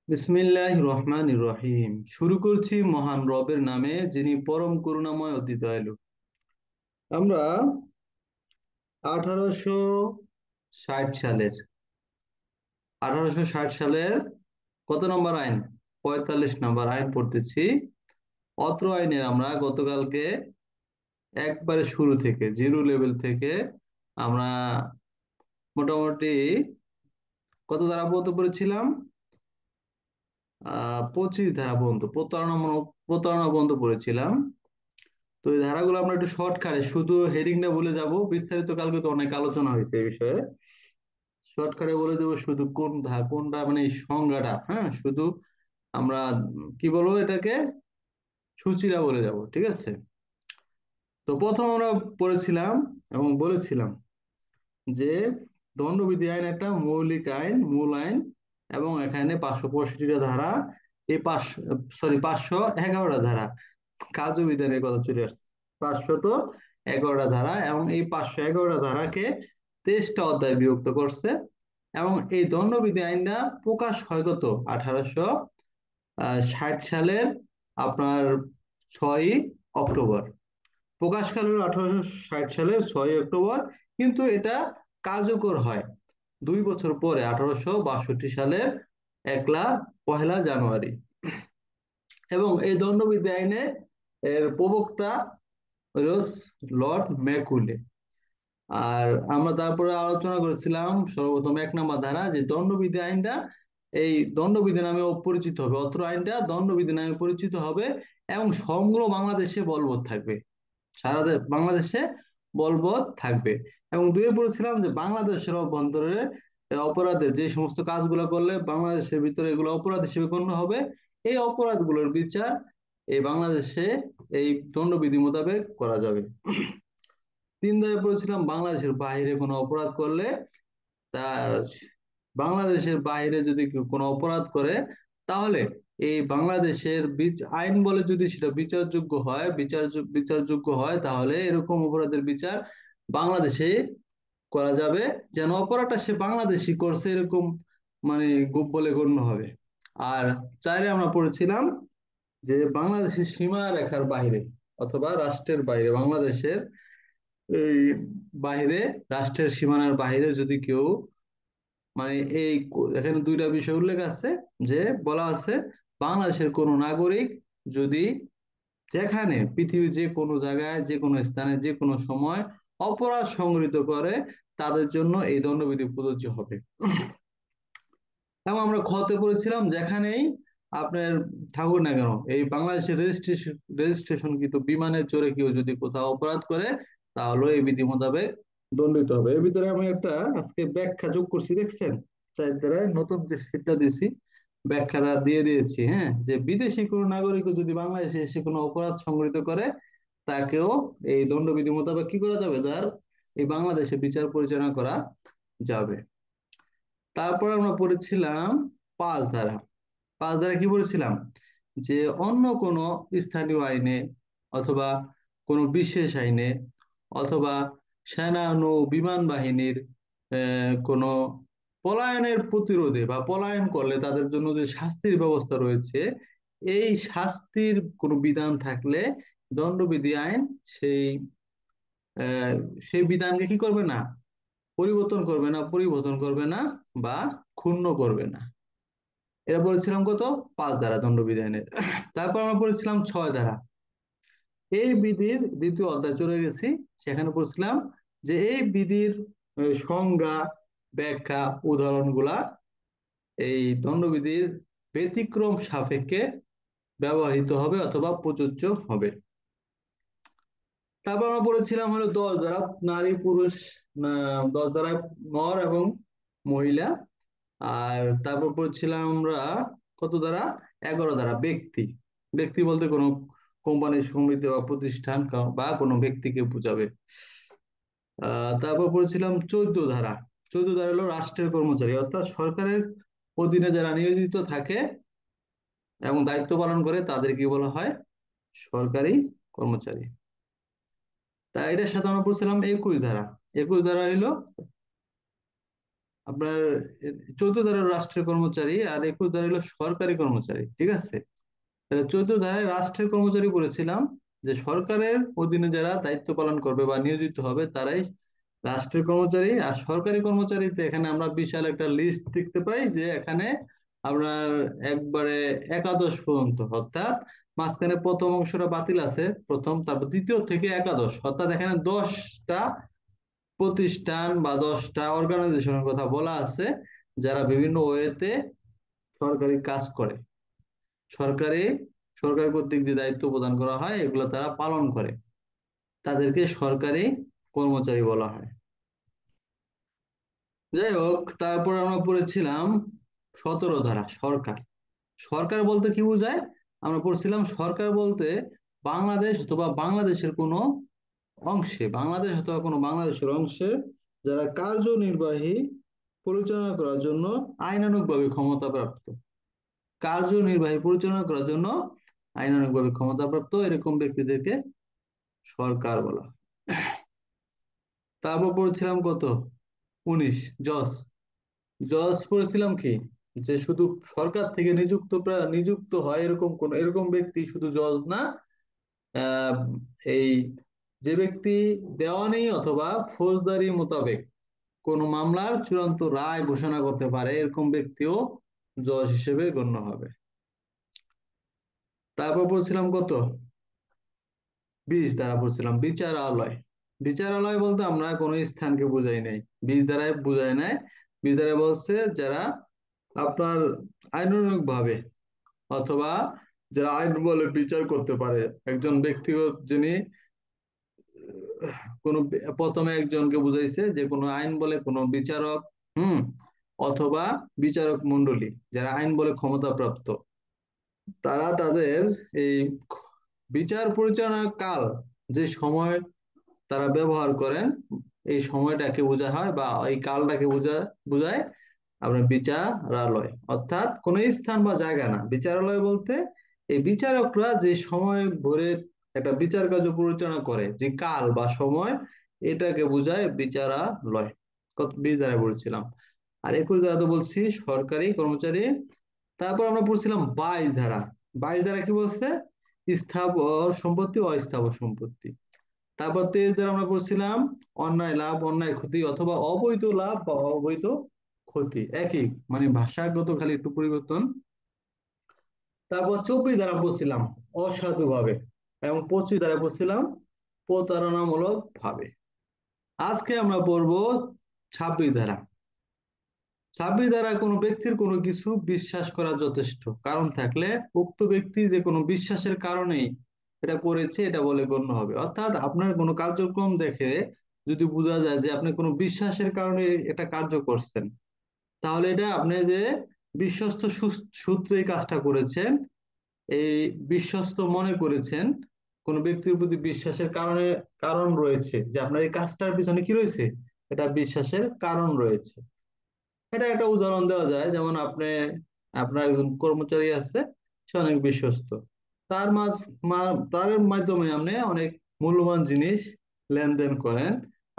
বিসমিল্লাহির রহমানির রহিম। শুরু করছি মহান রবের নামে, যিনি পরম করুণাময় অতি দয়ালু। আমরা 1860 সালের 1860 সালের কত নম্বর আইন? 45 নম্বর আইন পড়তেছি। অত্র আইনের আমরা গতকালকে একবারে শুরু থেকে জিরো লেভেল থেকে আমরা মোটামুটি কত ধারা পর্যন্ত পড়েছিলাম? 25 ধারা পর্যন্ত, প্রতারণা পর্যন্ত পড়েছিলাম। তো এই ধারাগুলো আমরা একটু শর্টকাটে শুধু হেডিংটা বলে যাব, বিস্তারিত কালকে তো অনেক আলোচনা হয়েছে এই বিষয়ে। শর্টকাটে বলে দেবো শুধু কোনটা, মানে এই সংজ্ঞাটা, হ্যাঁ, শুধু আমরা কি বলবো এটাকে, সূচিটা বলে যাব, ঠিক আছে? তো প্রথম আমরা পড়েছিলাম এবং বলেছিলাম যে দণ্ডবিধি আইন একটা মৌলিক আইন, মূল আইন, এবং এখানে 565টা ধারা, এই 511টা ধারা, কার্যবিধানের কথা চলে আসছে। 511টা ধারা, এবং এই 511টা ধারাকে 23টা অধ্যায় বিভক্ত করছে। এবং এই দণ্ডবিধি আইনটা প্রকাশ হয় কত? 1860 সালের আপনার 6ই অক্টোবর। প্রকাশকাল হলো 1860 সালের 6ই অক্টোবর, কিন্তু এটা কার্যকর হয় 2 বছর পরে, 1862 সালের 1লা 1লা জানুয়ারি। এবং এই দণ্ডবিধি আইনে এর প্রবক্তা রোজ লর্ড ম্যাকুলে। আর আমরা তারপরে আলোচনা করেছিলাম সর্বপ্রথম 1 নম্বর ধারা, যে দণ্ডবিধি আইনটা এই দণ্ডবিধি নামে পরিচিত হবে, অত্র আইনটা দণ্ডবিধি নামে পরিচিত হবে এবং সমগ্র বাংলাদেশে বলবৎ থাকবে, সারা বাংলাদেশে বলবৎ থাকবে। এবং দুয়ে পড়েছিলাম যে বাংলাদেশের অভ্যন্তরে অপরাধের যে সমস্ত কাজগুলো করলে বাংলাদেশের ভিতরে এগুলো অপরাধ হিসেবে গণ্য হবে, এই অপরাধগুলোর বিচার এই বাংলাদেশে এই দণ্ডবিধি মোতাবেক করা যাবে। 3 ধারে পড়েছিলাম বাংলাদেশের বাইরে কোনো অপরাধ করলে, তা বাংলাদেশের বাইরে যদি কেউ কোনো অপরাধ করে, তাহলে এই বাংলাদেশের আইন বলে যদি সেটা বিচারযোগ্য হয়, তাহলে এরকম অপরাধের বিচার বাংলাদেশে করা যাবে, যেন অপরাধটা সে বাংলাদেশি করছে এরকম, মানে বলে গণ্য হবে। আর 4-এ আমরা পড়েছিলাম যে বাংলাদেশের সীমা রেখার বাইরে অথবা রাষ্ট্রের বাইরে, বাংলাদেশের এই বাইরে, রাষ্ট্রের সীমানার বাইরে যদি কেউ, মানে এই এখানে 2টা বিষয় উল্লেখ আছে, যে বলা আছে বাংলাদেশের কোন নাগরিক যদি যেখানে পৃথিবীর যে কোনো জায়গায়, যে কোনো স্থানে, যে কোনো সময় অপরাধ সংঘটিত করে, তাদের জন্য এই দণ্ডবিধি প্রযোজ্য হবে। এবং আমরা খতে পড়েছিলাম যেখানেই আপনার থাকুক না কেন, এই বাংলাদেশের রেজিস্ট্রেশন কিন্তু বিমানে চড়ে কেউ যদি কোথাও অপরাধ করে, তাহলে এই বিধি মোতাবেক দণ্ডিত হবে। এর ভিতরে আমি একটা আজকে ব্যাখ্যা যোগ করছি, দেখছেন? দ্বারা নতুন যে শীটটা দিছি, ব্যাখ্যাটা দিয়ে দিয়েছি, হ্যাঁ, যে বিদেশি কোনো নাগরিক যদি বাংলাদেশে এসে কোনো অপরাধ সংঘটিত করে, তাকেও এই দণ্ডবিধি মোতাবেক কি করা যাবে, তার এই বাংলাদেশে বিচার পরিচালনা করা যাবে। তারপর আমরা পড়েছিলাম 5 ধারা। 5 ধারা কি বলেছিলাম? যে অন্য কোনো স্থানীয় আইনে অথবা কোনো বিশেষ আইনে অথবা সেনা নৌ বিমান বাহিনীর কোনো পলায়নের প্রতিরোধে বা পলায়ন করলে তাদের জন্য যে শাস্তির ব্যবস্থা রয়েছে, এই শাস্তির কোনো বিধান থাকলে দণ্ডবিধি আইন সেই আহ, সেই বিধানকে কি করবে না, পরিবর্তন করবে না বা ক্ষুণ্ণ করবে না। এটা বলেছিলাম কত? 5 ধারা দণ্ডবিধানের। তারপর আমরা পড়েছিলাম 6 ধারা। এই বিধির দ্বিতীয় অধ্যায় চলে গেছি, সেখানে পড়ছিলাম যে এই বিধির সংজ্ঞা, ব্যাখ্যা, উদাহরণগুলা এই দণ্ডবিধির ব্যতিক্রম সাপেক্ষে ব্যবহৃত হবে অথবা প্রযোজ্য হবে। তারপর আমরা পড়েছিলাম হলো 10 ধারা, নারী পুরুষ, 10 ধারায় নর এবং মহিলা। আর তারপর পড়ছিলাম আমরা কত দ্বারা? 11 ধারা, ব্যক্তি। ব্যক্তি বলতে কোনো কোম্পানির সমিতি বা প্রতিষ্ঠান বা কোনো ব্যক্তিকে বোঝাবে। তারপর পড়ছিলাম 14 ধারা। 14 ধারা হলো রাষ্ট্রের কর্মচারী, অর্থাৎ সরকারের অধীনে যারা নিয়োজিত থাকে এবং দায়িত্ব পালন করে, তাদের কি বলা হয়? সরকারি কর্মচারী। তা এটার সাথে আমরা পড়ছিলাম 21 ধারা। 21 ধারা হইলো আপনার 14 ধারার রাষ্ট্রীয় কর্মচারী আর 21 ধারা হলো সরকারি কর্মচারী, ঠিক আছে? তাহলে 14 ধারায় রাষ্ট্রের কর্মচারী বলেছিলাম যে সরকারের অধীনে যারা দায়িত্ব পালন করবে বা নিয়োজিত হবে তারাই রাষ্ট্রের কর্মচারী। আর সরকারি কর্মচারীতে এখানে আমরা বিশাল একটা লিস্ট দেখতে পাই, যে এখানে আপনার একবারে একাদশ পর্যন্ত, অর্থাৎ মাঝখানে প্রথম অংশটা বাতিল আছে প্রথম, তারপর দ্বিতীয় থেকে একাদশ, অর্থাৎ এখানে 10টা প্রতিষ্ঠান বা 10টা অর্গানাইজেশনের কথা বলা আছে যারা বিভিন্ন ওয়েতে সরকারি কাজ করে। সরকারি সরকার কর্তৃক যে দায়িত্ব প্রদান করা হয় এগুলো তারা পালন করে, তাদেরকে সরকারি কর্মচারী বলা হয়। যাই হোক, তারপর আমরা পড়েছিলাম 17 ধারা সরকার। সরকার বলতে কি বোঝায়? আমরা পড়ছিলাম সরকার বলতে বাংলাদেশ অথবা বাংলাদেশের কোনো অংশে, বাংলাদেশ অথবা কোনো বাংলাদেশের অংশে যারা কার্যনির্বাহী পরিচালনা করার জন্য আইনানুগভাবে ক্ষমতাপ্রাপ্ত, কার্যনির্বাহী পরিচালনা করার জন্য আইনানুগভাবে ক্ষমতাপ্রাপ্ত এরকম ব্যক্তিদেরকে সরকার বলা হয়। তারপর পড়েছিলাম কত, 19 জজ। জজ পড়েছিলাম কি, যে শুধু সরকার থেকে নিযুক্ত হয় এরকম কোন এরকম ব্যক্তি শুধু জজ না, আহ, এই যে ব্যক্তি দেওয়ানি অথবা ফৌজদারি মোতাবেক কোন মামলার চূড়ান্ত রায় ঘোষণা করতে পারে এরকম ব্যক্তিও জজ হিসেবে গণ্য হবে। তারপর পড়ছিলাম কত, 20 ধারা পড়ছিলাম বিচারালয়। বিচারালয় বলতে আমরা কোনো স্থানকে বুঝাই নাই, 20 ধারায় বুঝাই নাই। 20 ধারায় বলছে যারা আপনার আইনানুগ ভাবে অথবা যারা আইন বলে বিচার করতে পারে, একজন ব্যক্তিগত যিনি কোনো প্রথমে একজনকে বুঝাইছে যে কোনো আইন বলে কোনো বিচারক, হুম, অথবা বিচারক মন্ডলী যারা আইন বলে ক্ষমতাপ্রাপ্ত, তারা তাদের এই বিচার পরিচালনার কাল, যে সময় তারা ব্যবহার করেন, এই সময়টাকে বোঝা হয় বা এই কালটাকে বোঝায় আপনার বিচারালয়। অর্থাৎ কোনো স্থান বা জায়গা না, বিচারালয় বলতে এই বিচারকরা যে সময় ধরে একটা বিচার কার্য পরিচালনা করে যে কাল বা সময়, এটাকে বোঝায় বিচারালয়। কত 20 ধারায় বলছিলাম। আর 21 ধারা তো বলছি সরকারি কর্মচারী। তারপর আমরা পড়ছিলাম 22 ধারা। 22 ধারা কি বলছে? স্থাবর সম্পত্তি, অস্থাবর সম্পত্তি। তারপর 23 ধারা আমরা পড়ছিলাম অন্যায় লাভ, অন্যায় ক্ষতি অথবা অবৈধ লাভ বা অবৈধ ক্ষতি, একই মানে ভাষাগত খালি একটু পরিবর্তন। তারপর 24 ধারা পড়ছিলাম অসাধুভাবে, এবং 25 ধারা পড়ছিলাম প্রতারণামূলক ভাবে। আজকে আমরা পড়বো 26 ধারা। 26 ধারা কোনো ব্যক্তির কোনো কিছু বিশ্বাস করা যথেষ্ট কারণ থাকলে উক্ত ব্যক্তি যে কোনো বিশ্বাসের কারণেই এটা করেছে এটা বলে গণ্য হবে। অর্থাৎ আপনার কোনো কার্যক্রম দেখে যদি বোঝা যায় যে আপনি কোনো বিশ্বাসের কারণে এটা কার্য করছেন, তাহলে এটা আপনি যে বিশ্বস্ত সূত্রে এই কাজটা করেছেন, এই বিশ্বস্ত মনে করেছেন, কোন ব্যক্তির প্রতি বিশ্বাসের কারণ রয়েছে, যে আপনার এই কাজটার পিছনে কি রয়েছে, এটা বিশ্বাসের কারণ রয়েছে। এটা একটা উদাহরণ দেওয়া যায়, যেমন আপনার একজন কর্মচারী আছে, সে অনেক বিশ্বস্ত, তার মাধ্যমে আপনি অনেক মূল্যবান জিনিস লেনদেন করেন,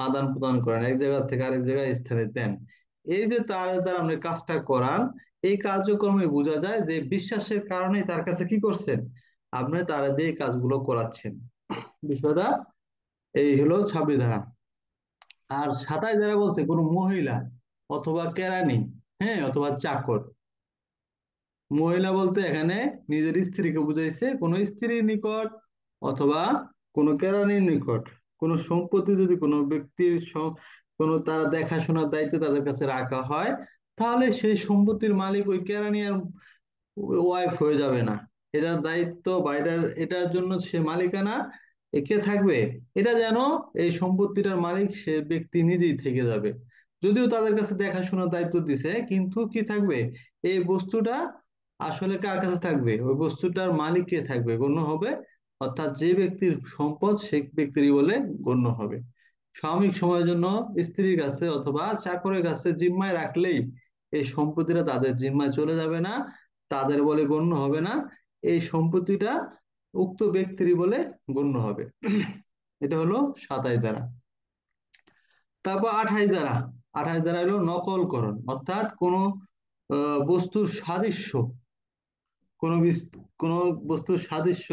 আদান প্রদান করেন, এক জায়গা থেকে আরেক জায়গায় স্থানে দেন। এই যে তার দ্বারা আপনি কাজটা করান, এই কার্যক্রমে বোঝা যায় যে বিশ্বাসের কারণেই তার কাছে কি করছেন, আপনি তারা দিয়ে কাজগুলো করাচ্ছেন। বিষয়টা এই হলো 26 ধারা। আর 27 ধারা বলছে কোনো মহিলা অথবা কেরানি, হ্যাঁ, অথবা চাকর। মহিলা বলতে এখানে নিজের স্ত্রীকে বুঝাইছে, কোনো স্ত্রীর নিকট অথবা কোনো কেরানির নিকট কোনো সম্পত্তি যদি কোনো ব্যক্তির কোনো তারা দেখাশোনার দায়িত্ব তাদের কাছে রাখা হয়, তাহলে সেই সম্পত্তির মালিক ওই কেরানি আর ওয়াইফ হয়ে যাবে না। এটার দায়িত্ব বা এটার জন্য সে মালিকানা কে থাকবে, এটা যেন এই সম্পত্তিটার মালিক সে ব্যক্তি নিজেই থেকে যাবে। যদিও তাদের কাছে দেখাশোনার দায়িত্ব দিছে, কিন্তু কি থাকবে, এই বস্তুটা আসলে কার কাছে থাকবে, ওই বস্তুটার মালিক কে থাকবে গণ্য হবে। অর্থাৎ যে ব্যক্তির সম্পদ সেই ব্যক্তিরই বলে গণ্য হবে। সাময়িক সময়ের জন্য স্ত্রীর কাছে অথবা চাকরের কাছে জিম্মায় রাখলেই এই সম্পত্তিটা তাদের জিম্মায় চলে যাবে না, তাদের বলে গণ্য হবে না, এই সম্পত্তিটা উক্ত ব্যক্তিরই বলে গণ্য হবে। এটা হলো 27 ধারা। তারপর 28 ধারা। 28 ধারা হলো নকলকরণ, অর্থাৎ কোনো বস্তুর সাদৃশ্য, কোনো কোনো বস্তুর সাদৃশ্য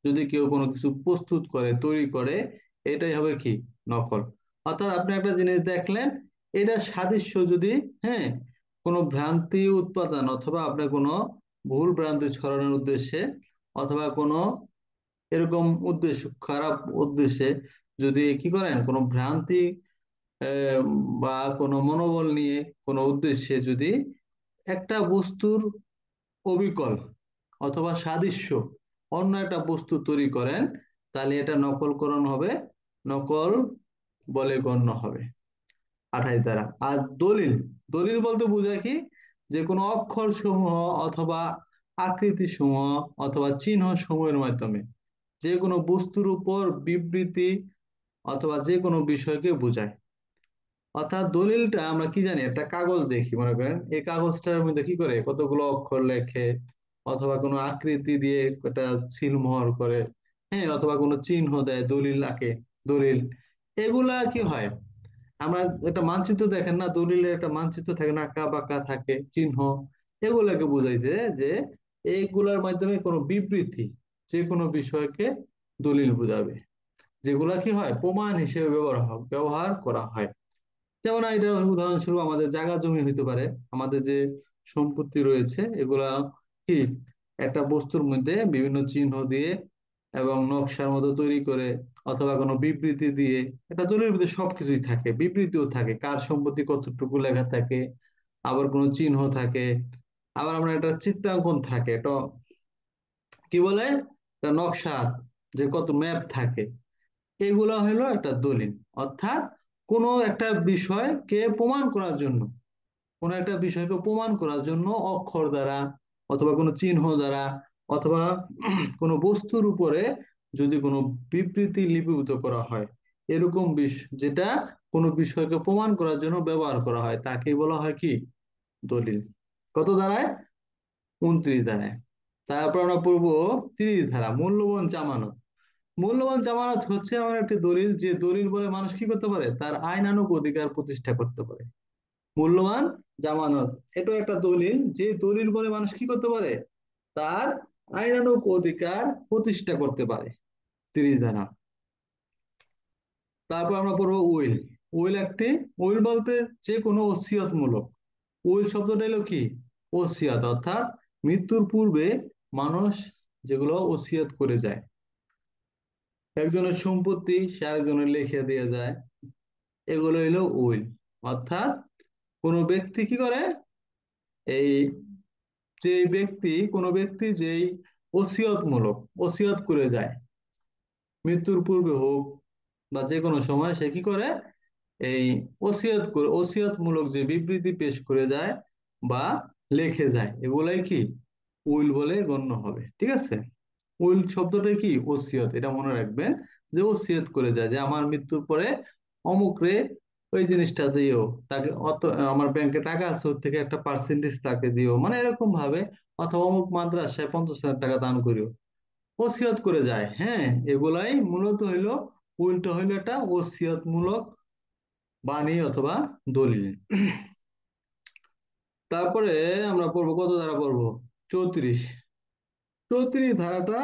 যদি কেউ কোনো কিছু প্রস্তুত করে, তৈরি করে, এটাই হবে কি? নকল। অর্থাৎ আপনি একটা জিনিস দেখলেন, এটা সাদৃশ্য যদি, হ্যাঁ, কোনো ভ্রান্তি উৎপাদন অথবা আপনার কোনো ভুল ভ্রান্তি ছড়ানোর উদ্দেশ্যে অথবা কোনো এরকম উদ্দেশ্য, খারাপ উদ্দেশ্যে যদি কি করেন, কোনো ভ্রান্তি আহ, বা কোনো মনোবল নিয়ে কোনো উদ্দেশ্যে যদি একটা বস্তুর অবিকল অথবা সাদৃশ্য অন্য একটা বস্তু তৈরি করেন, তাহলে এটা নকলকরণ হবে, নকল বলে গণ্য হবে 28 দ্বারা। আর দলিল, দলিল বলতে বোঝায় কি, যে কোনো অক্ষর সমূহ অথবা আকৃতি সমূহ অথবা চিহ্ন সমূহের মাধ্যমে যে কোনো বস্তুর উপর বিবৃতি অথবা যে কোনো বিষয়কে বোঝায়। অর্থাৎ দলিলটা আমরা কি জানি, একটা কাগজ দেখি মনে করেন, এই কাগজটার মধ্যে কি করে কতগুলো অক্ষর লেখে অথবা কোনো আকৃতি দিয়ে একটা সিলমোহর করে, হ্যাঁ, অথবা কোনো চিহ্ন দেয়, দলিল আঁকে, দলিল, এগুলা কি হয়, আমরা একটা মানচিত্র দেখেন না, দলিলের একটা মানচিত্র থাকে না, আঁকা বাঁকা থাকে চিহ্ন, এগুলাকে বোঝাইছে যে এইগুলার মাধ্যমে কোনো বিবৃতি, যে কোনো বিষয়কে দলিল বোঝাবে, যেগুলা কি হয় প্রমাণ হিসেবে ব্যবহার করা হয়। যেমন এটা উদাহরণস্বরূপ আমাদের জায়গা জমি হইতে পারে, আমাদের যে সম্পত্তি রয়েছে এগুলা কি একটা বস্তুর মধ্যে বিভিন্ন চিহ্ন দিয়ে এবং নকশার মতো তৈরি করে অথবা কোনো বিবৃতি দিয়ে, এটা দলিলের ভিতরে সবকিছুই থাকে, বিবৃতিও থাকে, কার সম্পত্তি কতটুকু লেখা থাকে, আবার কোনো চিহ্ন থাকে, আবার আমরা একটা চিত্রাঙ্কন থাকে, এটা কি বলে, একটা নকশা, যে কত ম্যাপ থাকে, এগুলা হলো একটা দলিল। অর্থাৎ কোনো একটা বিষয়কে প্রমাণ করার জন্য, কোনো একটা বিষয়কে প্রমাণ করার জন্য অক্ষর দ্বারা অথবা কোনো চিহ্ন দ্বারা অথবা কোনো বস্তুর উপরে যদি কোনো বিবৃতি লিপিবদ্ধ করা হয়, এরকম যেটা কোনো বিষয়কে প্রমাণ করার জন্য ব্যবহার করা হয়, তাকেই বলা হয় কি? দলিল। কত ধারায়? 29 ধারায়। তারপর আমরা পড়বো 30 ধারা, মূল্যবান জামানত। মূল্যবান জামানত হচ্ছে আমার একটি দলিল, যে দলিল বলে মানুষ কি করতে পারে, তার আইনানুগ অধিকার প্রতিষ্ঠা করতে পারে। মূল্যবান জামানত, এটা একটা দলিল, যে দলিল বলে মানুষ কি করতে পারে, তার আইনানুগ অধিকার প্রতিষ্ঠা করতে পারে। 30 ধারা। তারপর আমরা পড়বো উইল। উইল একটি, উইল বলতে যে কোনো ওসিয়ত মূলক, উইল শব্দটা এলো কি? ওসিয়ত, অর্থাৎ মৃত্যুর পূর্বে মানুষ যেগুলো ওসিয়ত করে যায়, একজনের সম্পত্তি সে আরেকজনের লিখে দিয়ে যায়, এগুলো হলো উইল। অর্থাৎ কোনো ব্যক্তি কি করে, এই যে ব্যক্তি, কোনো ব্যক্তি যেই ওসিয়ত মূলক ওসিয়ত করে যায়, মৃত্যুর পূর্বে হোক বা যে কোনো সময়, সে কি করে, এই ওসিয়ত করে, ওসিয়ত মূলক যে বিবৃতি পেশ করে যায় বা লিখে যায়, এগুলাই কি উইল বলে গণ্য হবে। ঠিক আছে, উইল শব্দটা কি? ওসিয়ত, এটা মনে রাখবেন, যে ওসিয়ত করে যায় যে আমার মৃত্যুর পরে অমুক রে ওই জিনিসটা দিও, তাকে অত, আমার ব্যাংকে টাকা আছে ওর থেকে একটা পার্সেন্টেজ তাকে দিও, মানে এরকম ভাবে, অথবা অমুক মাদ্রাসায় 50,000 টাকা দান করিও, ওসিয়ত করে যায়। হ্যাঁ, এগুলাই মূলত হইলো, উইলটা হইলো একটা ওসিয়ত মূলক বাণী অথবা দলিল। তারপরে আমরা পড়বো, কত ধারা পড়বো? 34। 34 ধারাটা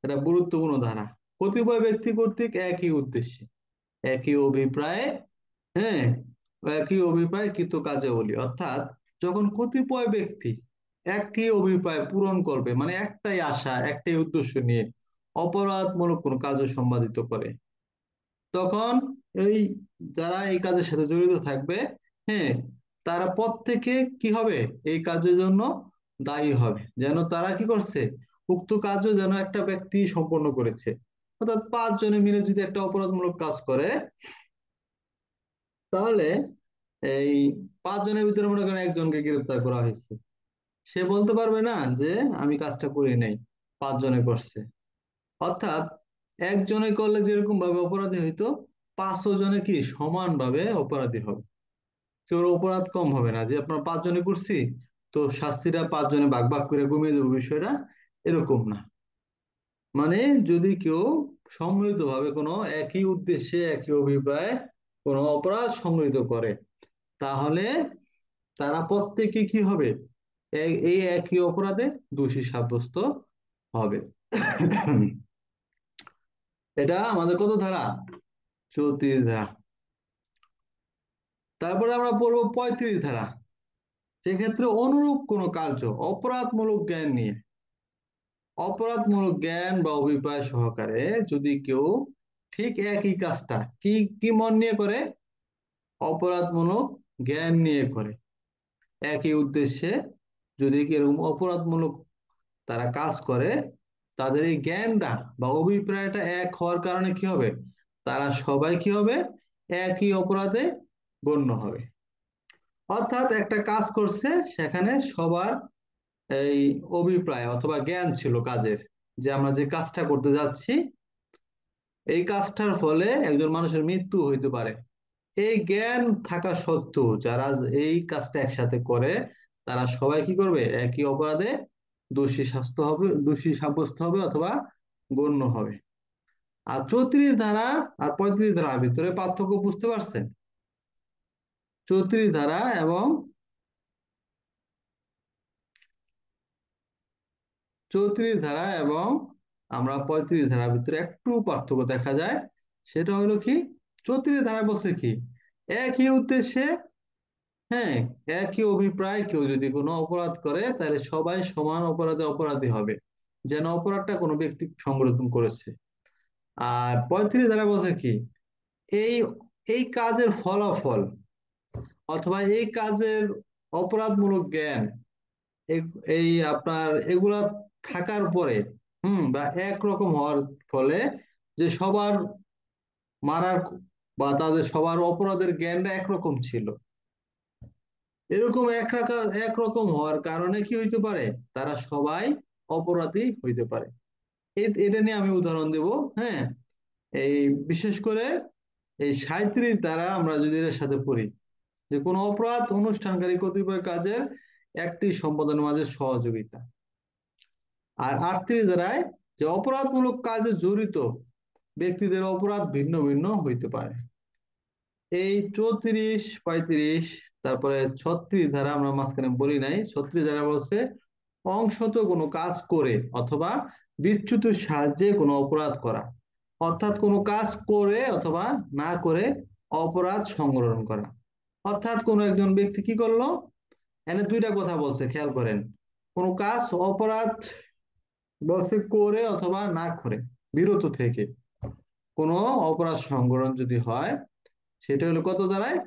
একটা গুরুত্বপূর্ণ ধারা। কতিপয় ব্যক্তি কর্তৃক একই উদ্দেশ্যে, একই অভিপ্রায়, হ্যাঁ, একই অভিপ্রায় কৃত কাজে বলি। অর্থাৎ যখন কতিপয় ব্যক্তি একই অভিপ্রায় পূরণ করবে, মানে একটাই আশা, একটাই উদ্দেশ্য নিয়ে অপরাধমূলক কোনো কাজ সম্পাদিত করে, তখন এই যারা এই কাজের সাথে জড়িত থাকবে, হ্যাঁ, তারা প্রত্যেকে কি হবে, এই কাজের জন্য দায়ী হবে, যেন তারা কি করছে, উক্ত কাজও যেন একটা ব্যক্তি সম্পন্ন করেছে। অর্থাৎ 5 জনে মিলে যদি একটা অপরাধমূলক কাজ করে, তাহলে এই 5 জনের ভিতরে মনে করেন একজনকে গ্রেফতার করা হয়েছে, সে বলতে পারবে না যে আমি কাজটা করি নাই, 5 জনে করছে। অর্থাৎ একজনে করলে যেরকম ভাবে অপরাধী হইতো, 5 জনে কি সমানভাবে অপরাধী হবে, কেউ অপরাধ কম হবে না, যে আপনার 5 জনে করছি তো শাস্তিটা 5 জনে ভাগ ভাগ করে কমিয়ে দেবো, বিষয়টা এরকম না। মানে যদি কেউ সম্মিলিতভাবে কোনো একই উদ্দেশ্যে একই অভিপ্রায় কোনো অপরাধ সংগঠিত করে, তাহলে তারা প্রত্যেকে কি হবে, এই একই অপরাধে দোষী সাব্যস্ত হবে। এটা আমাদের কত ধারা? 34 ধারা। তারপরে আমরা পড়বো 35 ধারা। সেক্ষেত্রে অনুরূপ কোন কার্য অপরাধমূলক জ্ঞান নিয়ে, অপরাধমূলক জ্ঞান বা অভিপ্রায় সহকারে যদি কেউ ঠিক একই কাজটা কি কি মন নিয়ে করে, অপরাধমূলক জ্ঞান নিয়ে করে, একই উদ্দেশ্যে যদি এরকম অপরাধমূলক তারা কাজ করে, তাদের এই জ্ঞানটা বা অভিপ্রায়টা এক হওয়ার কারণে কি হবে, তারা সবাই কি হবে, একই অপরাধে গণ্য হবে। অর্থাৎ একটা কাজ করছে, সেখানে সবার এই অভিপ্রায় অথবা জ্ঞান ছিল কাজের, যে আমরা যে কাজটা করতে যাচ্ছি এই কাজটার ফলে একজন মানুষের মৃত্যু হইতে পারে, এই জ্ঞান থাকা সত্ত্বেও যারা এই কাজটা একসাথে করে, তারা সবাই কি করবে, একই অপরাধে দোষী সাব্যস্ত হবে অথবা গণ্য হবে। আর 34 ধারা আর 35 ধারার ভিতরে পার্থক্য বুঝতে পারছেন? 34 ধারা এবং 35 ধারার ভিতরে একটু পার্থক্য দেখা যায়। সেটা হলো কি, 34 ধারায় বলছে কি, একই উদ্দেশ্যে, হ্যাঁ, একই অভিপ্রায় কেউ যদি কোনো অপরাধ করে তাহলে সবাই সমান অপরাধে অপরাধী হবে, যেন অপরাধটা কোনো ব্যক্তি সংগঠন করেছে। আর 35 ধারা বলছে কি, এই এই কাজের ফলাফল অথবা এই কাজের অপরাধমূলক জ্ঞান, এই আপনার এগুলা থাকার পরে, বা একরকম হওয়ার ফলে, যে সবার মারার বা তাদের সবার অপরাধের জ্ঞানটা একরকম ছিল, এরকম একরকম হওয়ার কারণে কি হইতে পারে, তারা সবাই অপরাধী হইতে পারে। এটা নিয়ে আমি উদাহরণ দেব। হ্যাঁ, এই বিশেষ করে এই 37 দ্বারা আমরা যদি এর সাথে পড়ি, যে কোনো অপরাধ অনুষ্ঠানকারী কতিপয় কাজের একটি সম্পাদনের মাঝে সহযোগিতা। আর 38 দ্বারায় যে অপরাধমূলক কাজে জড়িত ব্যক্তিদের অপরাধ ভিন্ন ভিন্ন হইতে পারে। এই 34, 35, তারপরে 36 ধারা আমরা মাঝখানে বলি নাই, 36 ধারা বলছে অংশত কোনো কাজ করে অথবা বিচ্যুতির সাহায্যে কোনো অপরাধ করা, অর্থাৎ কোনো কাজ করে অথবা না করে অপরাধ সংগঠন করা। অর্থাৎ কোনো একজন ব্যক্তি কি করলো, এখানে দুইটা কথা বলছে, খেয়াল করেন। কোনো কাজ অপরাধ বলছে করে অথবা না করে, বিরত থেকে কোনো অপরাধ সংগঠন যদি হয়, সেটা হলো কত ধারায়,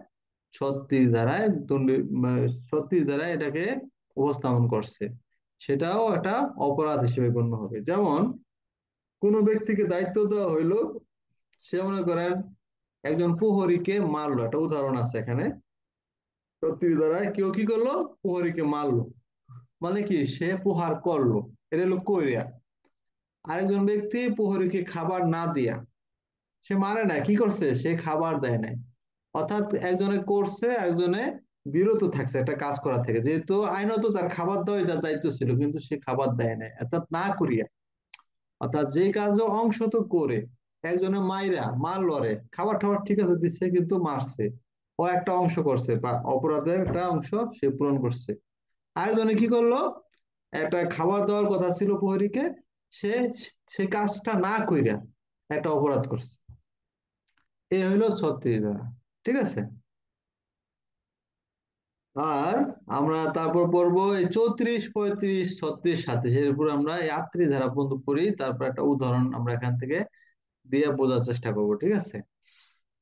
36 ধারায় দণ্ডী, 36 ধারায় এটাকে উপস্থাপন করছে। সেটাও একটা অপরাধ হিসেবে গণ্য হবে। যেমন কোন ব্যক্তিকে দায়িত্ব দেওয়া হইলো, সে মনে করেন একজন প্রহরীকে মারলো, একটা উদাহরণ আছে এখানে। 36 ধারায় কেউ কি করলো, প্রহরীকে মারলো, মানে কি সে প্রহার করলো, এটা হলো কইরা। আরেকজন ব্যক্তি প্রহরীকে খাবার না দিয়া, সে মারে না, কি করছে, সে খাবার দেয় নাই। অর্থাৎ একজনে করছে, একজনে বিরত থাকছে একটা কাজ করা থেকে, যেহেতু আইনত তার খাবার দেওয়াই তার দায়িত্ব ছিল, কিন্তু সে খাবার দেয় নাই, অর্থাৎ না করিয়া। অর্থাৎ যে কাজ অংশ তো করে, একজনে মাইরা মারলো, রে খাবার টাবার ঠিক আছে দিচ্ছে কিন্তু মারছে, ও একটা অংশ করছে বা অপরাধের একটা অংশ সে পূরণ করছে। আরেকজনে কি করলো, একটা খাবার দেওয়ার কথা ছিল প্রহরীকে, সে সে কাজটা না কইরা একটা অপরাধ করছে। এই হইলো 36 ধারা। ঠিক আছে। আর আমরা তারপর পড়বো এই 34, 35, 36, 37, এর উপর আমরা এই 38 ধারা পর্যন্ত পড়ি, তারপর একটা উদাহরণ আমরা এখান থেকে দিয়ে বোঝার চেষ্টা করব। ঠিক আছে।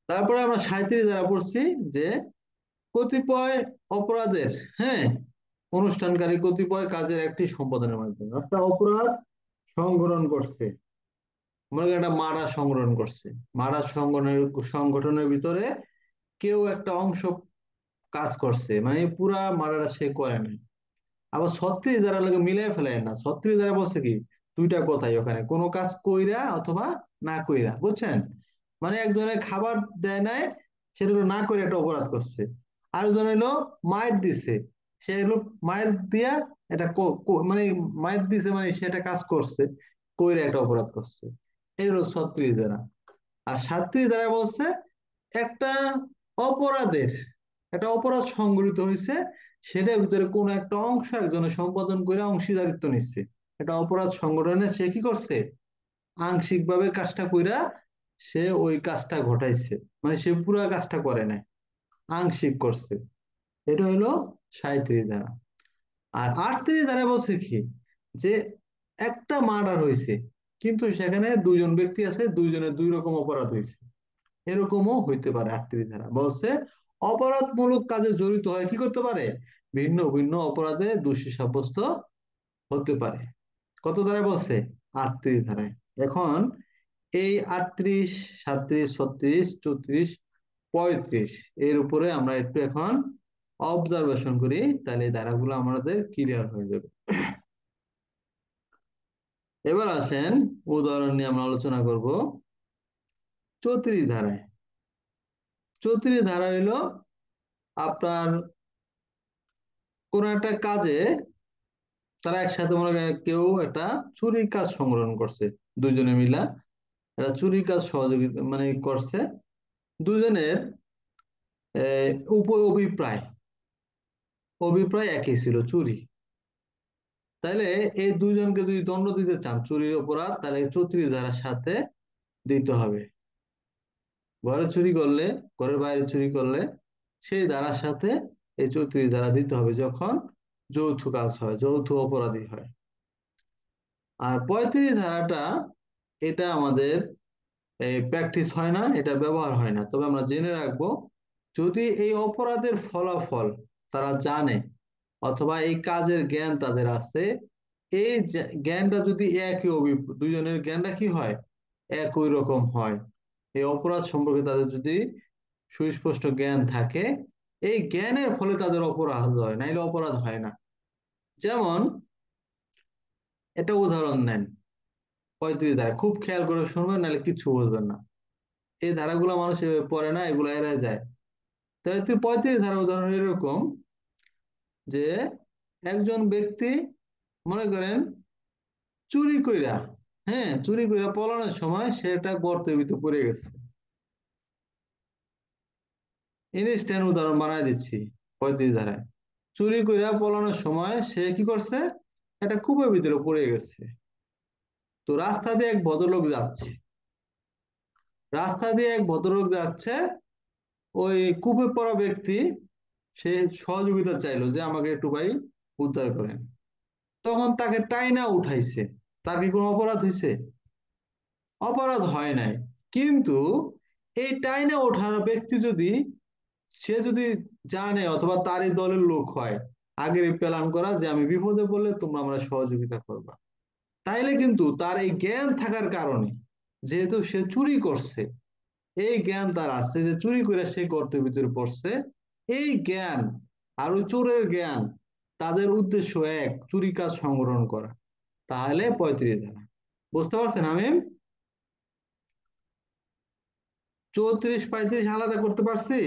তারপরে আমরা 37 ধারা পড়ছি, যে কতিপয় অপরাধের, হ্যাঁ, অনুষ্ঠানকারী কতিপয় কাজের একটি সম্পাদনের মাধ্যমে একটা অপরাধ সংগঠন করছে। মনে করেন একটা মার্ডার সংগঠন করছে, মার্ডার সংগঠনের ভিতরে কেউ একটা অংশ কাজ করছে, মানে পুরা মার্ডার সে করে নাই। আবার 36 ধারা লাগে মিলাই ফেলায় না, 36 ধারা বলছে কি, দুইটা কথাই ওখানে, কোনো কাজ কইরা অথবা না কইরা, বুঝছেন? মানে একজনের খাবার দেয় নাই, সেটা হলো না করে একটা অপরাধ করছে। আরেকজন হলো মায়ের দিছে, সে হলো মায়ের দিয়া এটা মানে মায়ের দিছে, মানে সেটা কাজ করছে, কইরা একটা অপরাধ করছে। এই হলো 36 ধারা। আর 37 ধারা বলছে একটা অপরাধের একটা অপরাধ সংঘটিত হয়েছে, সেটার ভিতরে কোনো একটা অংশ একজনে সম্পাদন করে অংশীদারিত্ব নিচ্ছে। একটা অপরাধ সংগঠনে সে কি করছে, আংশিক ভাবে কাজটা কইরা সে ওই কাজটা ঘটাইছে, মানে সে পুরা কাজটা করে নাই, আংশিক করছে। এটা হইলো 37 ধারা। আর 38 ধারা বলছে কি, যে একটা মার্ডার হয়েছে কিন্তু সেখানে দুইজন ব্যক্তি আছে, দুইজনের দুই রকম অপরাধ হয়েছে, এরকমও হইতে পারে। 38 ধারা বলছে অপরাধমূলক কাজে জড়িত হয় কি করতে পারে, ভিন্ন ভিন্ন অপরাধে দোষী সাব্যস্ত হতে পারে। কত ধারায় বলছে, 38 ধারায়। এখন এই 38, 37, 36, 34, 35 এর উপরে আমরা একটু এখন অবজারভেশন করি, তাহলে এই ধারাগুলো আমাদের ক্লিয়ার হয়ে যাবে। এবার আসেন উদাহরণ নিয়ে আমরা আলোচনা করব। 34 ধারায়, 34 ধারা হইলো আপনার কোন একটা কাজে তারা একসাথে, মনে করেন কেউ একটা চুরি কাজ সংগঠন করছে, দুইজনে মিলা একটা চুরি কাজ সহযোগিতা মানে করছে। দুজনের অভিপ্রায় অভিপ্রায় একই ছিল, চুরি। তাহলে এই দুইজনকে যদি দণ্ড দিতে চান চুরির অপরাধ, তাহলে 34 ধারার সাথে দিতে হবে। ঘরে চুরি করলে, ঘরের বাইরে চুরি করলে সেই ধারার সাথে এই 34 ধারা দিতে হবে, যখন যৌথ কাজ হয়, যৌথ অপরাধী হয়। আর 35 ধারাটা, এটা আমাদের প্র্যাকটিস হয় না, এটা ব্যবহার হয় না, তবে আমরা জেনে রাখবো, যদি এই অপরাধের ফলাফল তারা জানে অথবা এই কাজের জ্ঞান তাদের আছে, এই জ্ঞানটা যদি একই দুইজনের জ্ঞানটা কি হয়, একই রকম হয়, এই অপরাধ সম্পর্কে তাদের যদি সুস্পষ্ট জ্ঞান থাকে, এই জ্ঞানের ফলে তাদের অপরাধ হয়, নাইলে অপরাধ হয় না। যেমন এটা উদাহরণ নেন, 35 ধারা খুব খেয়াল করে শুনবেন, নাহলে কিছু বুঝবেন না। এই ধারাগুলো মানুষ এভাবে পড়ে না, এগুলো এড়ায় যায়। তাহলে 35 ধারা উদাহরণ এরকম, যে একজন ব্যক্তি মনে করেন চুরি কইরা, হ্যাঁ চুরি কইরা পলানোর সময় সেটা গর্তের ভিতর পড়ে গেছে। ইনস্ট্যান্ট উদাহরণ বানায় দিচ্ছি। 35 ধারায় চুরি কইরা পলানোর সময় সে কি করছে, একটা কূপের ভিতরে পড়ে গেছে। তো রাস্তা দিয়ে এক ভদ্রলোক যাচ্ছে, রাস্তা দিয়ে এক ভদ্রলোক যাচ্ছে, ওই কূপে পড়া ব্যক্তি সে সহযোগিতা চাইলো যে আমাকে একটু ভাই উদ্ধার করেন। তখন তাকে টাইনা উঠাইছে, তার কি কোনো অপরাধ হয়েছে? অপরাধ হয় নাই। কিন্তু এই টাইনা ওঠার ব্যক্তি যদি, সে যদি জানে অথবা তারই দলের লোক হয়, আগের প্ল্যান করা যে আমি বিপদে পড়লে তোমরা আমরা সহযোগিতা করবা, তাইলে কিন্তু তার এই জ্ঞান থাকার কারণে, যেহেতু সে চুরি করছে, এই জ্ঞান তার আছে যে চুরি করে সে গর্তের ভিতরে পড়ছে, এই জ্ঞান আর ওই চোরের জ্ঞান, তাদের উদ্দেশ্য এক, চুরি কাজ সংগঠন করা। তাহলে 35 ধারা। বুঝতে পারছেন আমি? 34, 35 আলাদা করতে পারছি?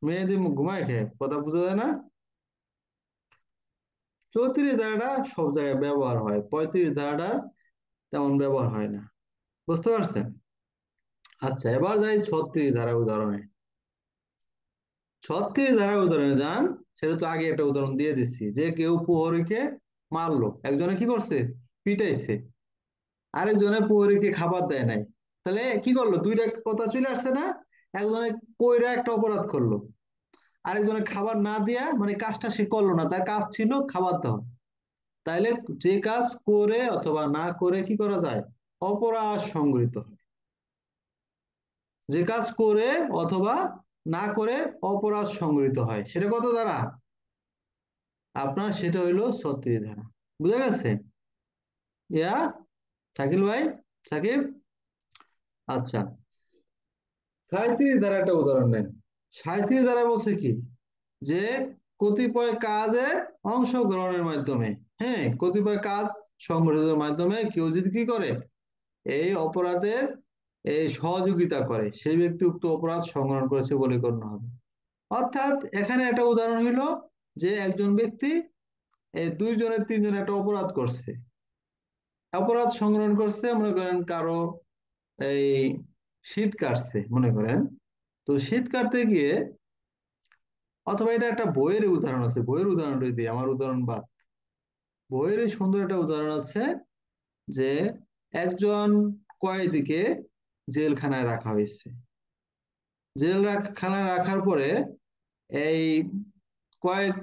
মেয়েদের মুখ ঘুমায় খেয়ে কথা বুঝা যায় না। 34 ধারাটা সব জায়গায় ব্যবহার হয়, 35 ধারাটা তেমন ব্যবহার হয় না। বুঝতে পারছেন? আচ্ছা, এবার যাই 36 ধারা উদাহরণে। 36 ধারা উদাহরণে যান, সেটা তো আগে একটা উদাহরণ দিয়ে দিচ্ছি, যে কেউ প্রহরীকে মারলো, একজনে কি করছে, পিটাইছে, আরেকজনে প্রহরীকে খাবার দেয় নাই। তাহলে কি করলো, দুইটা কথা চলে আসছে না? একজনে কইরা একটা অপরাধ করলো, আরেকজনে খাবার না দিয়া, মানে কাজটা সে করলো না, তার কাজ ছিল খাবার দেওয়া। তাইলে যে কাজ করে অথবা না করে কি করা যায়, অপরাধ সংগৃহীত হয়। যে কাজ করে অথবা না করে অপরাধ সংগৃহীত হয়, সেটা কত ধারা আপনার, সেটা হইলো 36 ধারা। বুঝা গেছে? ইয়া শাকিল ভাই, সাকিব? আচ্ছা, 37 ধারা একটা উদাহরণ নেন। 37 ধারা বলছে কি, যে কতিপয় কাজে অংশগ্রহণের মাধ্যমে, হ্যাঁ কতিপয় কাজ সংগঠিতের মাধ্যমে কেউ যদি কি করে, এই অপরাধের এই সহযোগিতা করে, সেই ব্যক্তি উক্ত অপরাধ সংগঠন করেছে বলে গণ্য হবে। অর্থাৎ এখানে একটা উদাহরণ হইলো, যে একজন ব্যক্তি এই দুইজনের তিনজনের একটা অপরাধ করছে, অপরাধ সংগঠন করছে, মনে করেন কারো এই শীত কাটছে মনে করেন, তো শীত কাটতে গিয়ে, অথবা এটা একটা বইয়ের উদাহরণ আছে, বইয়ের উদাহরণটা দিই, আমার উদাহরণ বাদ। বইয়ের সুন্দর একটা উদাহরণ আছে যে একজন কয়েদিকে জেলখানায় রাখা হয়েছে। খানায় রাখার পরে এই কয়েক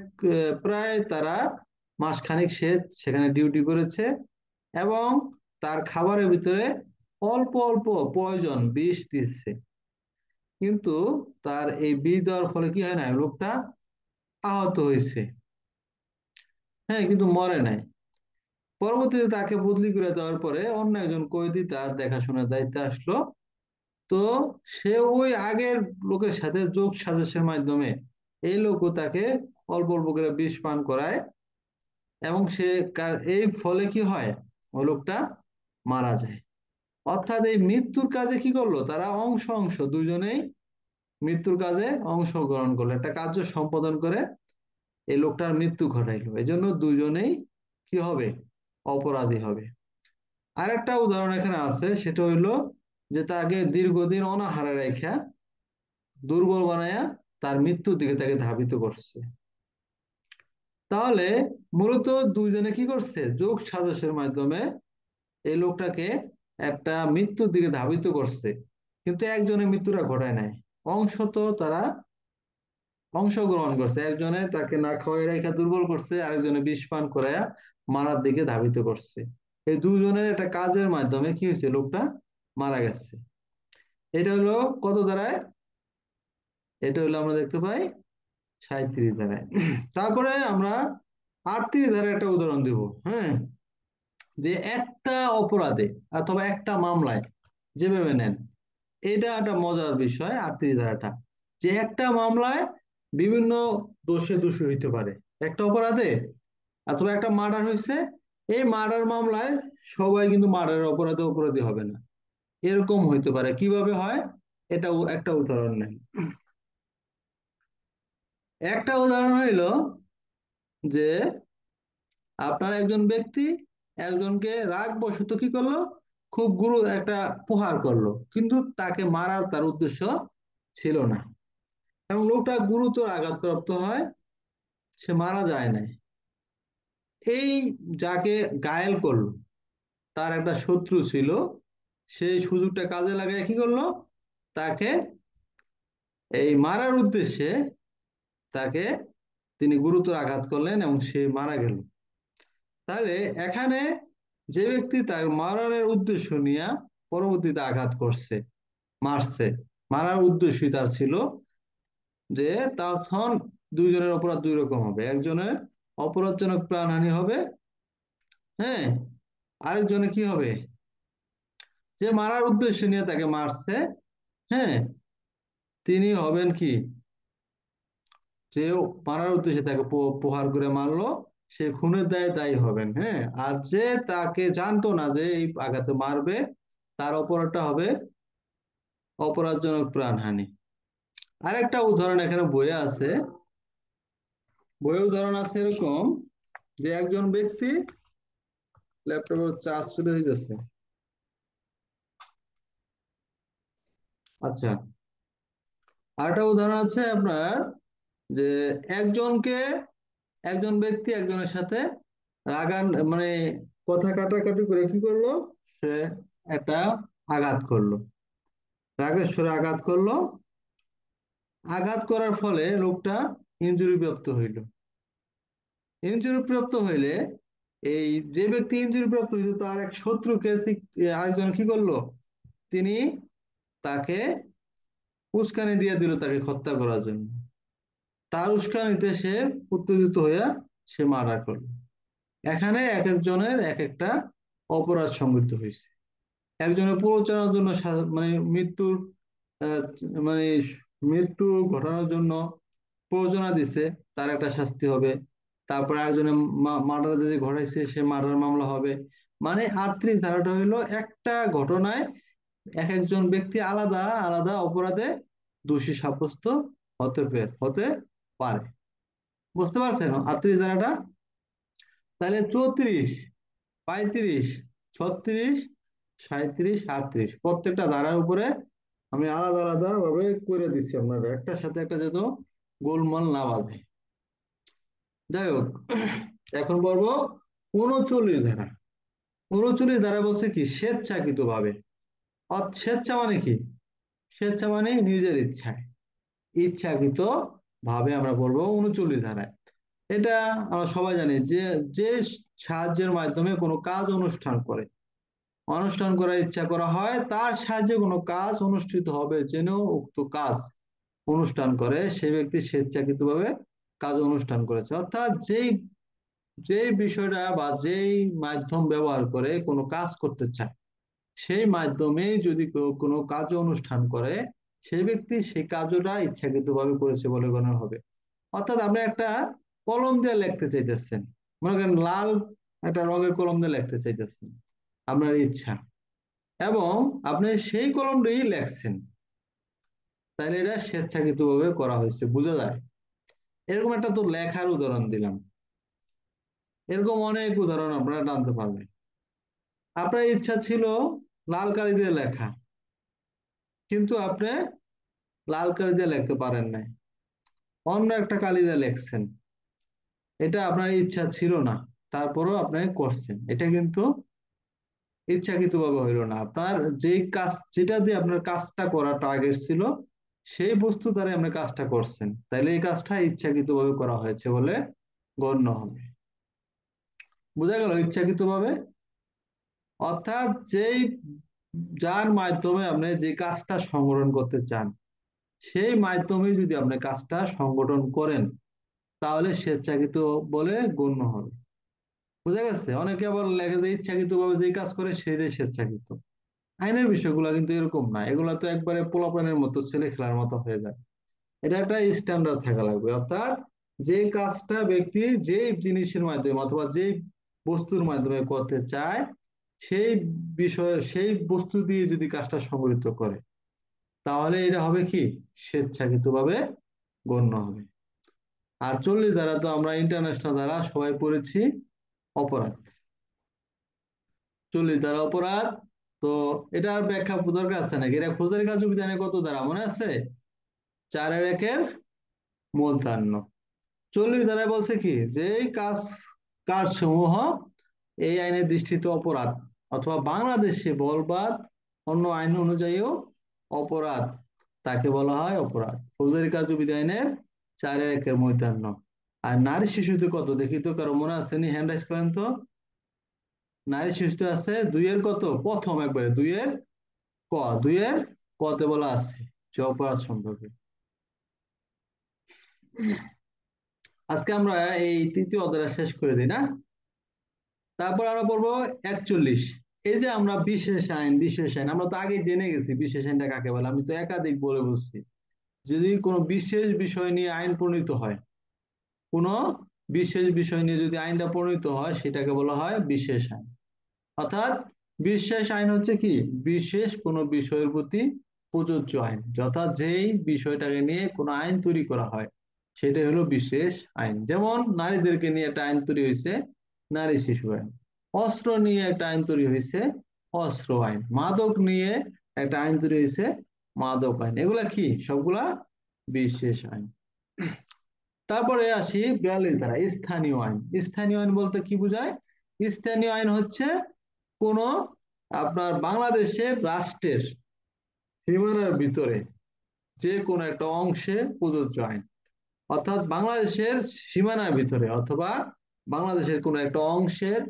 প্রায় তারা মাসখানেক সে সেখানে ডিউটি করেছে, এবং তার খাবারের ভিতরে অল্প অল্প পয়জন বিষ দিচ্ছে। কিন্তু তার এই বিষ দেওয়ার ফলে কি হয় না, লোকটা আহত হয়েছে, হ্যাঁ, কিন্তু মরে নাই। পরবর্তীতে তাকে বদলি করে দেওয়ার পরে অন্য একজন কয়েদি তার দেখাশোনার দায়িত্বে আসলো। তো সে ওই আগের লোকের সাথে যোগ সাজসের মাধ্যমে এই লোকও তাকে অল্প অল্প করে বিষ পান করায়, এবং এই ফলে কি হয়, ওই লোকটা মারা যায়। অর্থাৎ এই মৃত্যুর কাজে কি করলো, তারা অংশ অংশ দুইজনেই মৃত্যুর কাজে অংশগ্রহণ করলো, একটা কার্য সম্পাদন করে এই লোকটার মৃত্যু ঘটাইলো। এই জন্য দুইজনেই কি হবে, অপরাধী হবে। আর একটা উদাহরণ এখানে আছে, সেটা হইলো যে তাকে দীর্ঘদিন অনাহারে রেখা দুর্বল বানায়া তার মৃত্যুর দিকে তাকে ধাবিত করছে। তাহলে মূলত দুইজনে কি করছে, যোগ সাজসের মাধ্যমে এই লোকটাকে একটা মৃত্যুর দিকে ধাবিত করছে, কিন্তু একজনের মৃত্যুটা ঘটায় নাই। অংশত তারা অংশগ্রহণ করছে, একজনে তাকে না খাওয়াই রেখা দুর্বল করছে, আরেকজনে বিষ পান করায়া মারার দিকে ধাবিত করছে। এই দুজনের একটা কাজের মাধ্যমে কি হয়েছে, লোকটা মারা গেছে। এটা হলো কত ধারায়, এটা হলো আমরা দেখতে পাই 37 ধারায়। তারপরে আমরা 38 ধারায় একটা উদাহরণ দিব। হ্যাঁ, যে একটা অপরাধে অথবা একটা মামলায়, যেভাবে নেন, এটা একটা মজার বিষয় 38 ধারাটা, যে একটা মামলায় বিভিন্ন দোষে দোষী হইতে পারে। একটা অপরাধে অথবা একটা মার্ডার হয়েছে, এই মার্ডার মামলায় সবাই কিন্তু মার্ডারের অপরাধে অপরাধী হবে না, এরকম হইতে পারে। কিভাবে হয়, এটা একটা উদাহরণ নেন। একটা উদাহরণ হইল যে আপনার একজন ব্যক্তি একজনকে রাগ বশত কি করলো, খুব গুরু একটা প্রহার করলো, কিন্তু তাকে মারার তার উদ্দেশ্য ছিল না, এবং লোকটা গুরুতর আঘাতপ্রাপ্ত হয়, সে মারা যায় নাই। এই যাকে ঘায়েল করলো তার একটা শত্রু ছিল, সেই সুযোগটা কাজে লাগায় কি করলো, তাকে এই মারার উদ্দেশ্যে তাকে তিনি গুরুতর আঘাত করলেন এবং সে মারা গেল। তাহলে এখানে যে ব্যক্তি তার মারার উদ্দেশ্য নিয়ে পরবর্তীতে আঘাত করছে, মারছে, মারার উদ্দেশ্যই তার ছিল, যে তখন দুইজনের অপরাধ দুই রকম হবে। একজনের অপরাধজনক প্রাণহানি হবে, হ্যাঁ, আরেকজনে কি হবে, যে মারার উদ্দেশ্য নিয়ে তাকে মারছে, হ্যাঁ, তিনি হবেন কি, যে মারার উদ্দেশ্যে তাকে প্রহার করে মারলো, সে খুনের দায়ে দায়ী হবেন। হ্যাঁ, আর যে তাকে জানতো না যে এই আঘাতে মারবে, তার অপরাধটা হবে অপরাধজনক প্রাণহানি। আরেকটা উদাহরণ এখানে বইয়ে আছে, বইয়ে উদাহরণ আছে এরকম, যে একজন ব্যক্তি, ল্যাপটপের চার্জ চলে গেছে, আচ্ছা, আরেকটা উদাহরণ আছে আপনার, যে একজনকে একজন ব্যক্তি একজনের সাথে রাগান মানে কথা কাটাকাটি করে কি করলো, সে একটা আঘাত করলো, রাগের সুরে আঘাত করলো, আঘাত করার ফলে লোকটা ইনজুরি প্রাপ্ত হইল। ইনজুরি প্রাপ্ত হইলে এই যে ব্যক্তি ইনজুরি প্রাপ্ত হইল তার এক শত্রুকে আরেকজন কি করলো, তিনি তাকে উস্কানি দিয়ে দিল তাকে হত্যা করার জন্য। তার উস্কানিতে সে উত্তেজিত হইয়া সে মার্ডার করলো। এখানে এক একজনের এক একটা অপরাধ সংঘটিত হয়েছে। একজনের প্ররোচনার জন্য মানে মৃত্যুর আহ, মানে মৃত্যু ঘটানোর জন্য প্ররোচনা দিছে, তার একটা শাস্তি হবে। তারপরে একজনের মার্ডার যে ঘটাইছে সে মার্ডার মামলা হবে। মানে 38 ধারাটা হইলো একটা ঘটনায় এক একজন ব্যক্তি আলাদা আলাদা অপরাধে দোষী সাব্যস্ত হতে পারে। বুঝতে পারছেন 38 ধারাটা? তাহলে 34, 35, 36, 37, 38 প্রত্যেকটা ধারার উপরে আমি আলাদা আলাদা ভাবে করে দিচ্ছি আপনারা, একটার সাথে একটা যেন গোলমাল না বাঁধে। যাই হোক, এখন পড়বো 39 ধারা। 39 ধারা বলছে কি, স্বেচ্ছাকৃত ভাবে। স্বেচ্ছা মানে কি? স্বেচ্ছা মানে নিজের ইচ্ছায়, ইচ্ছাকৃত ভাবে আমরা পড়বো 39 ধারায়। এটা আমরা সবাই জানি যে, যে সাহায্যের মাধ্যমে কোনো কাজ অনুষ্ঠান করার ইচ্ছা করা হয়, তার সাহায্যে কোনো কাজ অনুষ্ঠিত হবে যেন উক্ত কাজ অনুষ্ঠান করে সেই ব্যক্তি স্বেচ্ছাকৃতভাবে কাজ অনুষ্ঠান করেছে। অর্থাৎ যেই যেই বিষয়টা বা যেই মাধ্যম ব্যবহার করে কোনো কাজ করতে চায়, সেই মাধ্যমে যদি কেউ কোনো কাজ অনুষ্ঠান করে, সেই ব্যক্তি সেই কাজটা ইচ্ছাকৃতভাবে করেছে বলে গণ্য হবে। অর্থাৎ আপনি একটা কলম দিয়ে লিখতে চাইতেছেন, মনে করেন লাল একটা রঙের কলম দিয়ে লিখতে চাইতেছেন, আপনার ইচ্ছা, এবং আপনি সেই কলমটাই লেখছেন, তাহলে এটা স্বেচ্ছাকৃতভাবে করা হয়েছে, বোঝা যায়। এরকম একটা তো লেখার উদাহরণ দিলাম, এরকম অনেক উদাহরণ আপনারা টানতে পারবেন। আপনার ইচ্ছা ছিল লাল কালি দিয়ে লেখা, কিন্তু আপনি লাল কালি দিয়ে লিখতে পারেন নাই, অন্য একটা কালি দিয়ে লিখছেন। এটা আপনার ইচ্ছা ছিল না, তারপরেও আপনি করছেন, এটা কিন্তু ইচ্ছাকৃতভাবে হইল না। আপনার যে কাজ, যেটা দিয়ে আপনার কাজটা করা টার্গেট ছিল, সেই বস্তু দ্বারা আপনি কাজটা করছেন, তাইলে এই কাজটা ইচ্ছাকৃতভাবে করা হয়েছে বলে গণ্য হবে। বোঝা গেল ইচ্ছাকৃতভাবে? অর্থাৎ যেই, যার মাধ্যমে আপনি যে কাজটা সংগঠন করতে চান, সেই মাধ্যমে যদি আপনি কাজটা সংগঠন করেন, তাহলে স্বেচ্ছাকৃত বলে গণ্য হবে। বোঝা গেছে? অনেকে আবার লেগে যে ইচ্ছাকৃত ভাবে যে কাজ করে সেটাই স্বেচ্ছাকৃত। আইনের বিষয়গুলো কিন্তু এরকম না, এগুলা তো একবারে পোলাপানের মতো, ছেলে খেলার মতো হয়ে যায়। এটা একটা স্ট্যান্ডার্ড থাকা লাগবে। অর্থাৎ যে কাজটা ব্যক্তি যে জিনিসের মাধ্যমে অথবা যে বস্তুর মাধ্যমে করতে চায়, সেই বিষয়ে সেই বস্তু দিয়ে যদি কাজটা সংগঠিত করে, তাহলে এটা হবে কি, স্বেচ্ছাকৃত ভাবে গণ্য হবে। আর 40 ধারা তো আমরা ইন্টারন্যাশনাল দ্বারা সবাই পড়েছি, অপরাধ। 40 ধারা অপরাধ। তো এটার ব্যাখ্যা দরকার আছে নাকি? এটা ফৌজদারি কার্যবিধানে কত ধারা মনে আছে? 4-এর 1-এর মূর্ধন্য। 40 ধারায় বলছে কি, যে এই কাজসমূহ এই আইনের দৃষ্টিতে অপরাধ, অথবা বাংলাদেশে বলবাদ অন্য আইন অনুযায়ীও অপরাধ, তাকে বলা হয় অপরাধ। ফৌজদারি কার্যবিধি আইনের 4-এর 1-এর মূর্ধন্য। আর নারী শিশুতে কত দেখি তো, কারো মনে আছে নি? হ্যান্ড রাইজ করেন তো। নারী শিশুতে আছে 2-এর কত, প্রথম একবারে 2-এর ক, 2-এর কতে বলা আছে যে অপরাধ সম্পর্কে। আজকে আমরা এই তৃতীয় অধ্যায় শেষ করে দিই না? তারপর আমরা পড়বো 41। এই যে আমরা বিশেষ আইন, বিশেষ আইন আমরা তো আগে জেনে গেছি বিশেষ আইনটা কাকে বলে, আমি তো একাধিক বলে বলছি। যদি কোনো বিশেষ বিষয় নিয়ে আইন প্রণীত হয়, কোনো বিশেষ বিষয় নিয়ে যদি আইনটা প্রণীত হয়, সেটাকে বলা হয় বিশেষ আইন। অর্থাৎ বিশেষ আইন হচ্ছে কি, বিশেষ কোনো বিষয়ের প্রতি প্রযোজ্য আইন। অর্থাৎ যেই বিষয়টাকে নিয়ে কোনো আইন তৈরি করা হয়, সেটাই হলো বিশেষ আইন। যেমন নারীদেরকে নিয়ে একটা আইন তৈরি হয়েছে, নারী শিশু আইন। অস্ত্র নিয়ে একটা আইন তৈরি হয়েছে, অস্ত্র আইন। মাদক নিয়ে একটা আইন তৈরি হয়েছে, মাদক আইন। এগুলা কি, সবগুলা বিশেষ আইন। তারপরে আসি 42 ধারা, স্থানীয় আইন। স্থানীয় আইন বলতে কি বোঝায়? স্থানীয় আইন হচ্ছে কোন, আপনার বাংলাদেশের রাষ্ট্রের সীমানার ভিতরে যে কোনো একটা অংশে প্রযোজ্য আইন। অর্থাৎ বাংলাদেশের সীমানার ভিতরে অথবা বাংলাদেশের কোনো একটা অংশের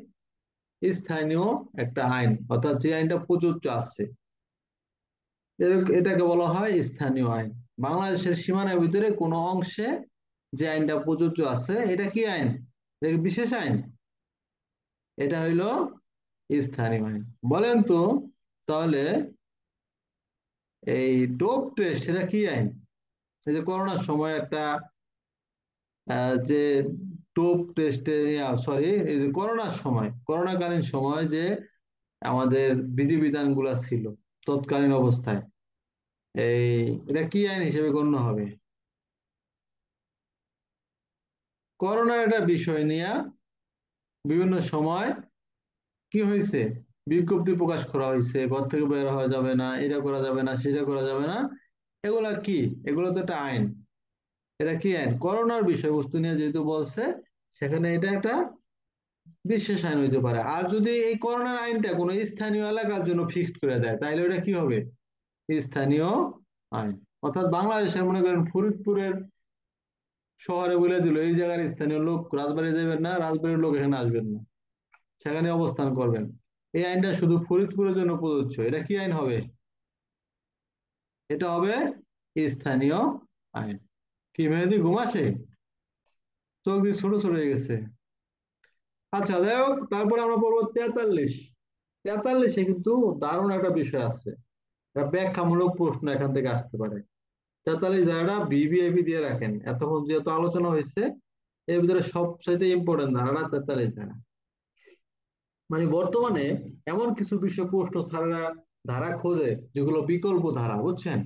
স্থানীয় একটা আইন, অর্থাৎ যে আইনটা প্রযোজ্য আছে, এটাকে বলা হয় স্থানীয় আইন। বাংলাদেশের সীমানার ভিতরে কোনো অংশে যে আইনটা প্রযোজ্য আছে, এটা কি আইন? এটা কি বিশেষ আইন? এটা হইলো স্থানীয় আইন। বলেন তো তাহলে, এই ডোপ টেস্ট এটা কি আইন? এই যে করোনার সময় একটা যে ডোপ টেস্টে, সরি, এই যে করোনার সময়, করোনাকালীন সময় যে আমাদের বিধিবিধান গুলা ছিল তৎকালীন অবস্থায়, এই এটা কি আইন হিসেবে গণ্য হবে? করোনার একটা বিষয় নিয়ে বিভিন্ন সময় কি হয়েছে, বিজ্ঞপ্তি প্রকাশ করা হয়েছে, ঘর থেকে বের হওয়া যাবে না, এটা করা যাবে না, সেটা করা যাবে না, এগুলা কি? এগুলো তো একটা আইন। এটা কি আইন? করোনার বিষয়বস্তু নিয়ে যেহেতু বলছে, সেখানে এটা একটা বিশেষ আইন হইতে পারে। আর যদি এই করোনার আইনটা কোনো স্থানীয় এলাকার জন্য ফিক্সড করে দেয়, তাহলে ওটা কি হবে? স্থানীয় আইন। অর্থাৎ বাংলাদেশের মনে করেন ফরিদপুরের শহরে বলে দিল এই জায়গার স্থানীয় লোক রাজবাড়ি যাবেন না, রাজবাড়ির লোক এখানে আসবেন না, সেখানে অবস্থান করবেন। এই আইনটা শুধু ফরিদপুরের জন্য প্রযোজ্য। এটা কি আইন হবে? এটা হবে স্থানীয় আইন। কি মেহেদি ঘুম আসে? চোখ দিয়ে ছোট ছোট হয়ে গেছে। আচ্ছা, যাই হোক, তারপরে আমরা পড়বো 43। 43-এ কিন্তু দারুণ একটা বিষয় আছে, একটা ব্যাখ্যামূলক প্রশ্ন এখান থেকে আসতে পারে। 43 ধারাটা ভিভিআইপি দিয়ে রাখেন, এতক্ষণ যেহেতু আলোচনা হয়েছে, এর ভিতরে সবচাইতে ইম্পর্টেন্ট ধারাটা 43 ধারা। মানে বর্তমানে এমন কিছু বিষয় প্রশ্ন ছাড়া ধারা খোঁজে যেগুলো বিকল্প ধারা, বুঝছেন?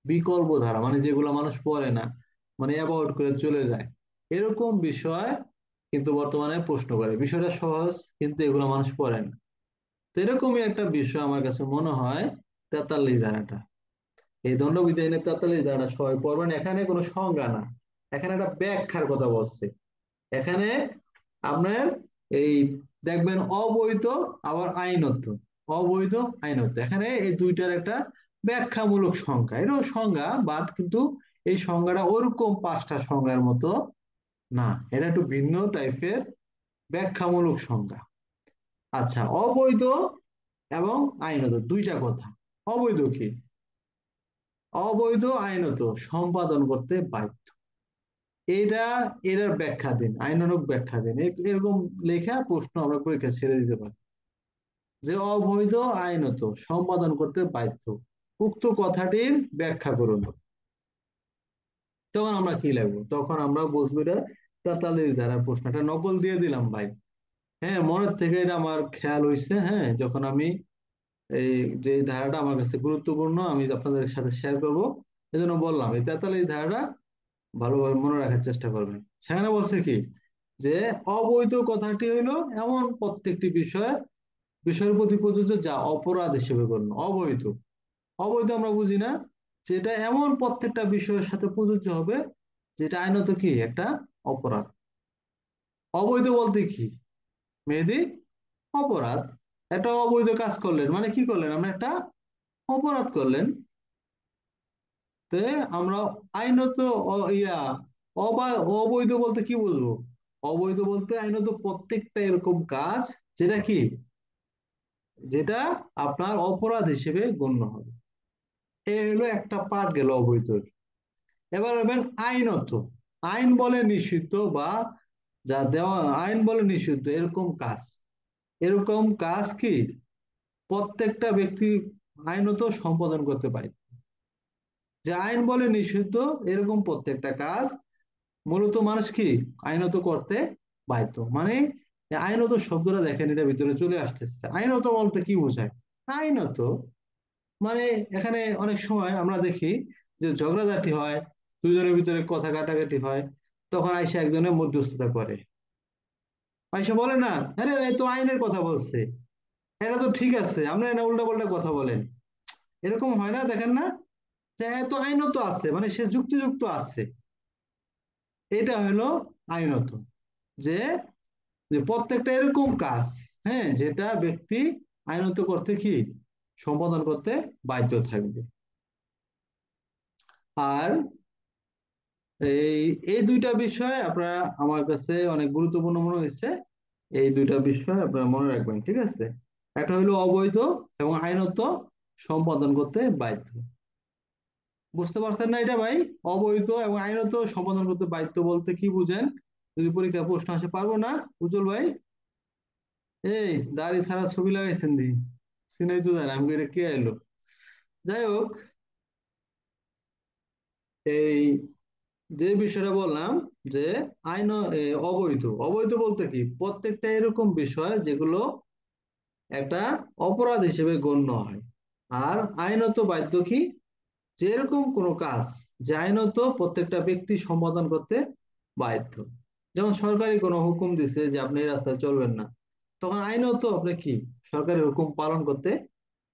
বিকল্প ধারা মানে যেগুলো মানুষ পড়ে না, মানে অ্যাভয়েড করে চলে যায়, এরকম বিষয় কিন্তু বর্তমানে প্রশ্ন করে। বিষয়টা সহজ, কিন্তু এগুলো মানুষ পড়ে না। তো এরকমই একটা বিষয় আমার কাছে মনে হয় 43 ধারাটা। এই দণ্ডবিধির 43 ধারাটা সবাই পড়বেন। এখানে কোনো সংজ্ঞা না, এখানে একটা ব্যাখ্যার কথা বলছে। এখানে আপনার এই দেখবেন অবৈধ আবার আইনত, অবৈধ আইনত, এখানে এই দুইটার একটা ব্যাখ্যামূলক সংজ্ঞা। এটাও সংজ্ঞা, বাট কিন্তু এই সংজ্ঞাটা ওরকম পাঁচটা সংজ্ঞার মতো না, এটা একটু ভিন্ন টাইপের ব্যাখ্যামূলক সংজ্ঞা। আচ্ছা, অবৈধ এবং আইনত দুইটা কথা। অবৈধ কি? অবৈধ আইনত সম্পাদন করতে বাধ্য। এটা, এটার ব্যাখ্যা দিন, আইনানুগ ব্যাখ্যা দিন। এরকম লেখা প্রশ্ন আমরা পরীক্ষা ছেড়ে দিতে পারি যে অবৈধ আইনত সম্পাদন করতে বাধ্য, উক্ত কথাটির ব্যাখ্যা করুন। তখন আমরা কি লাগবো? তখন আমরা বুঝবো এটা 43 ধারার প্রশ্নটা নকল দিয়ে দিলাম ভাই। হ্যাঁ, মনের থেকে এটা আমার খেয়াল হয়েছে। হ্যাঁ, যখন আমি এই যে এই ধারাটা আমার কাছে গুরুত্বপূর্ণ, আমি আপনাদের সাথে শেয়ার করবো, এজন্য বললাম এই 43 ধারাটা ভালোভাবে মনে রাখার চেষ্টা করবেন। সেখানে বলছে কি, যে অবৈধ কথাটি হইলো এমন প্রত্যেকটি বিষয়ের প্রতি প্রযোজ্য যা অপরাধ হিসেবে গণ্য। অবৈধ, অবৈধ আমরা বুঝি না, যেটা এমন প্রত্যেকটা বিষয়ের সাথে প্রযোজ্য হবে যেটা আইনত কি একটা অপরাধ। অবৈধ বলতে কি মেহেদি? অপরাধ। একটা অবৈধ কাজ করলেন মানে কি করলেন? আমরা একটা অপরাধ করলেন। তে আমরা আইনত অবৈধ বলতে কি বুঝবো? অবৈধ বলতে আইনত প্রত্যেকটা এরকম কাজ যেটা কি, যেটা আপনার অপরাধ হিসেবে গণ্য হবে। এই হলো একটা পার্ট গেল অবৈধ। এবার হবেন আইনত। আইন বলে নিষিদ্ধ বা যা দেওয়া, আইন বলে নিষিদ্ধ এরকম কাজ। এরকম কাজ কি প্রত্যেকটা ব্যক্তি আইনত সম্পাদন করতে পারে। যে আইন বলে নিষিদ্ধ এরকম প্রত্যেকটা কাজ মূলত মানুষ কি আইনত করতে বাধ্য। মানে আইনত শব্দটা দেখেন, এটা ভিতরে চলে আসতেছে। আইনত বলতে কি বোঝায়? আইনত মানে এখানে অনেক সময় আমরা দেখি যে ঝগড়াঝাটি হয়, দুজনের ভিতরে কথা কাটাকাটি হয়, তখন আইসা একজনের মধ্যস্থতা করে। আইসা বলে না, আরে এই তো আইনের কথা বলছে, এটা তো ঠিক আছে, আপনারা না উল্টা পাল্টা কথা বলেন। এরকম হয় না, দেখেন না, যে এত আইনত আছে মানে সে যুক্তিযুক্ত আছে। এটা হলো আইনত, যে যে প্রত্যেকটা এরকম কাজ, হ্যাঁ, যেটা ব্যক্তি আইনত করতে কি সম্পাদন করতে বাধ্য থাকবে। আর এই এই দুইটা বিষয় আপনারা আমার কাছে অনেক গুরুত্বপূর্ণ মনে হয়েছে। এই দুইটা বিষয় আপনারা মনে রাখবেন, ঠিক আছে? একটা হলো অবৈধ এবং আইনত সম্পাদন করতে বাধ্য। বুঝতে পারছেন না এটা ভাই? অবৈধ এবং আইনত সম্পাদন করতে বাধ্য বলতে কি বুঝেন? যদি পরীক্ষা প্রশ্ন আসে, পারবো না উজ্জ্বল ভাই? এই দাড়ি ছাড়া ছবি লাগাইছেন দি, সিনাই তো জানি আমি, এটা কে এলো? যাই হোক, এই যে বিষয়টা বললাম, যে আইন অবৈধ, অবৈধ বলতে কি প্রত্যেকটা এরকম বিষয় যেগুলো একটা অপরাধ হিসেবে গণ্য হয়। আর আইনত বাধ্য কি, যে এরকম কোনো কাজ যে আইনত প্রত্যেকটা ব্যক্তি সম্পাদন করতে বাধ্য। যেমন সরকারি কোনো হুকুম দিছে যে আপনি এই রাস্তায় চলবেন না, তখন আইনত আপনি কি সরকারের হুকুম পালন করতে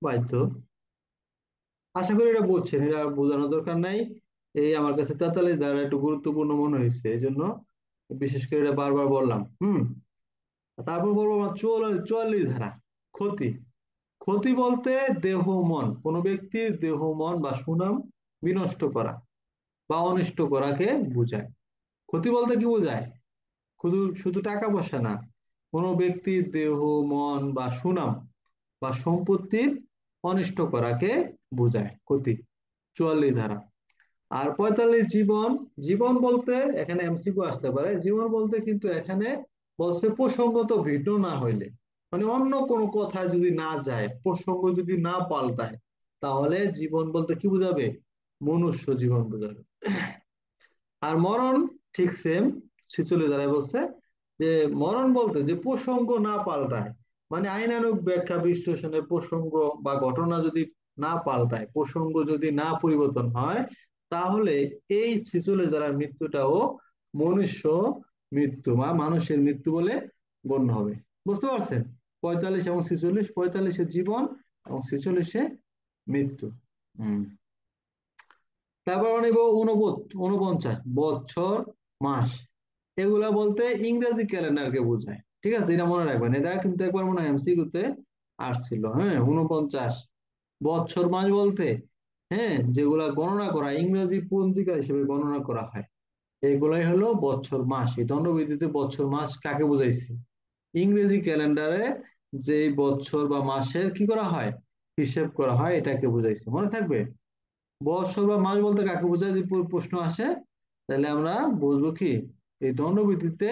বাধ্য। আশা করি এটা বুঝছেন, এটা আর বোঝানোর দরকার নাই। এই আমার কাছে 43 ধারা একটু গুরুত্বপূর্ণ মনে হয়েছে, এই জন্য বিশেষ করে এটা বারবার বললাম। তারপর বলবো আমার 44 ধারা, ক্ষতি। ক্ষতি বলতে দেহ মন, কোনো ব্যক্তির দেহ মন বা সুনাম বিনষ্ট করা বা অনিষ্ট করাকে বোঝায়। ক্ষতি বলতে কি বোঝায়? শুধু শুধু টাকা পয়সা না, কোনো ব্যক্তির দেহ মন বা সুনাম বা সম্পত্তির অনিষ্ট করাকে বোঝায় ক্ষতি। 44 ধারা। আর 45 জীবন। জীবন বলতে এখানে এমসিকিউ আসতে পারে, জীবন বলতে কিন্তু এখানে বলছে প্রসঙ্গত ভিন্ন না হইলে, মানে অন্য কোনো কথা যদি না যায়, প্রসঙ্গ যদি না পাল্টায়, তাহলে জীবন বলতে কি বোঝাবে? মনুষ্য জীবন বোঝাবে। আর মরণ ঠিক সেম, 46 ধারায় বলছে যে মরণ বলতে যে প্রসঙ্গ না পাল্টায়, মানে আইনানুগ ব্যাখ্যা বিশ্লেষণের প্রসঙ্গ বা ঘটনা যদি না পাল্টায়, প্রসঙ্গ যদি না পরিবর্তন হয়, তাহলে এই 46 ধারার মৃত্যুটাও মনুষ্য মৃত্যু বা মানুষের মৃত্যু বলে গণ্য হবে। বুঝতে পারছেন? 45 এবং 46, 45-এ জীবন এবং 46-এ মৃত্যু। হম তারপর আমরা নিব 49, বছর মাস। এগুলা বলতে ইংরেজি ক্যালেন্ডারকে বোঝায়। ঠিক আছে, এটা মনে রাখবেন, এটা কিন্তু একবার মনে হয় এমসিকিউ তে আসছিল। হ্যাঁ, 49 বছর মাস বলতে, হ্যাঁ, যেগুলা গণনা করা ইংরেজি পঞ্জিকা হিসেবে গণনা করা হয়, এগুলাই হলো বছর মাস। এই দণ্ডবিধিতে বছর মাস কাকে বুঝাইছে? ইংরেজি ক্যালেন্ডারে যে বছর বা মাসের কি করা হয়, হিসেব করা হয়, এটাকে বুঝাইছে। মনে থাকবে? বৎসর বা মাস বলতে কাকে বোঝায়, যদি প্রশ্ন আসে তাহলে আমরা বুঝবো কি এই দণ্ডবিধিতে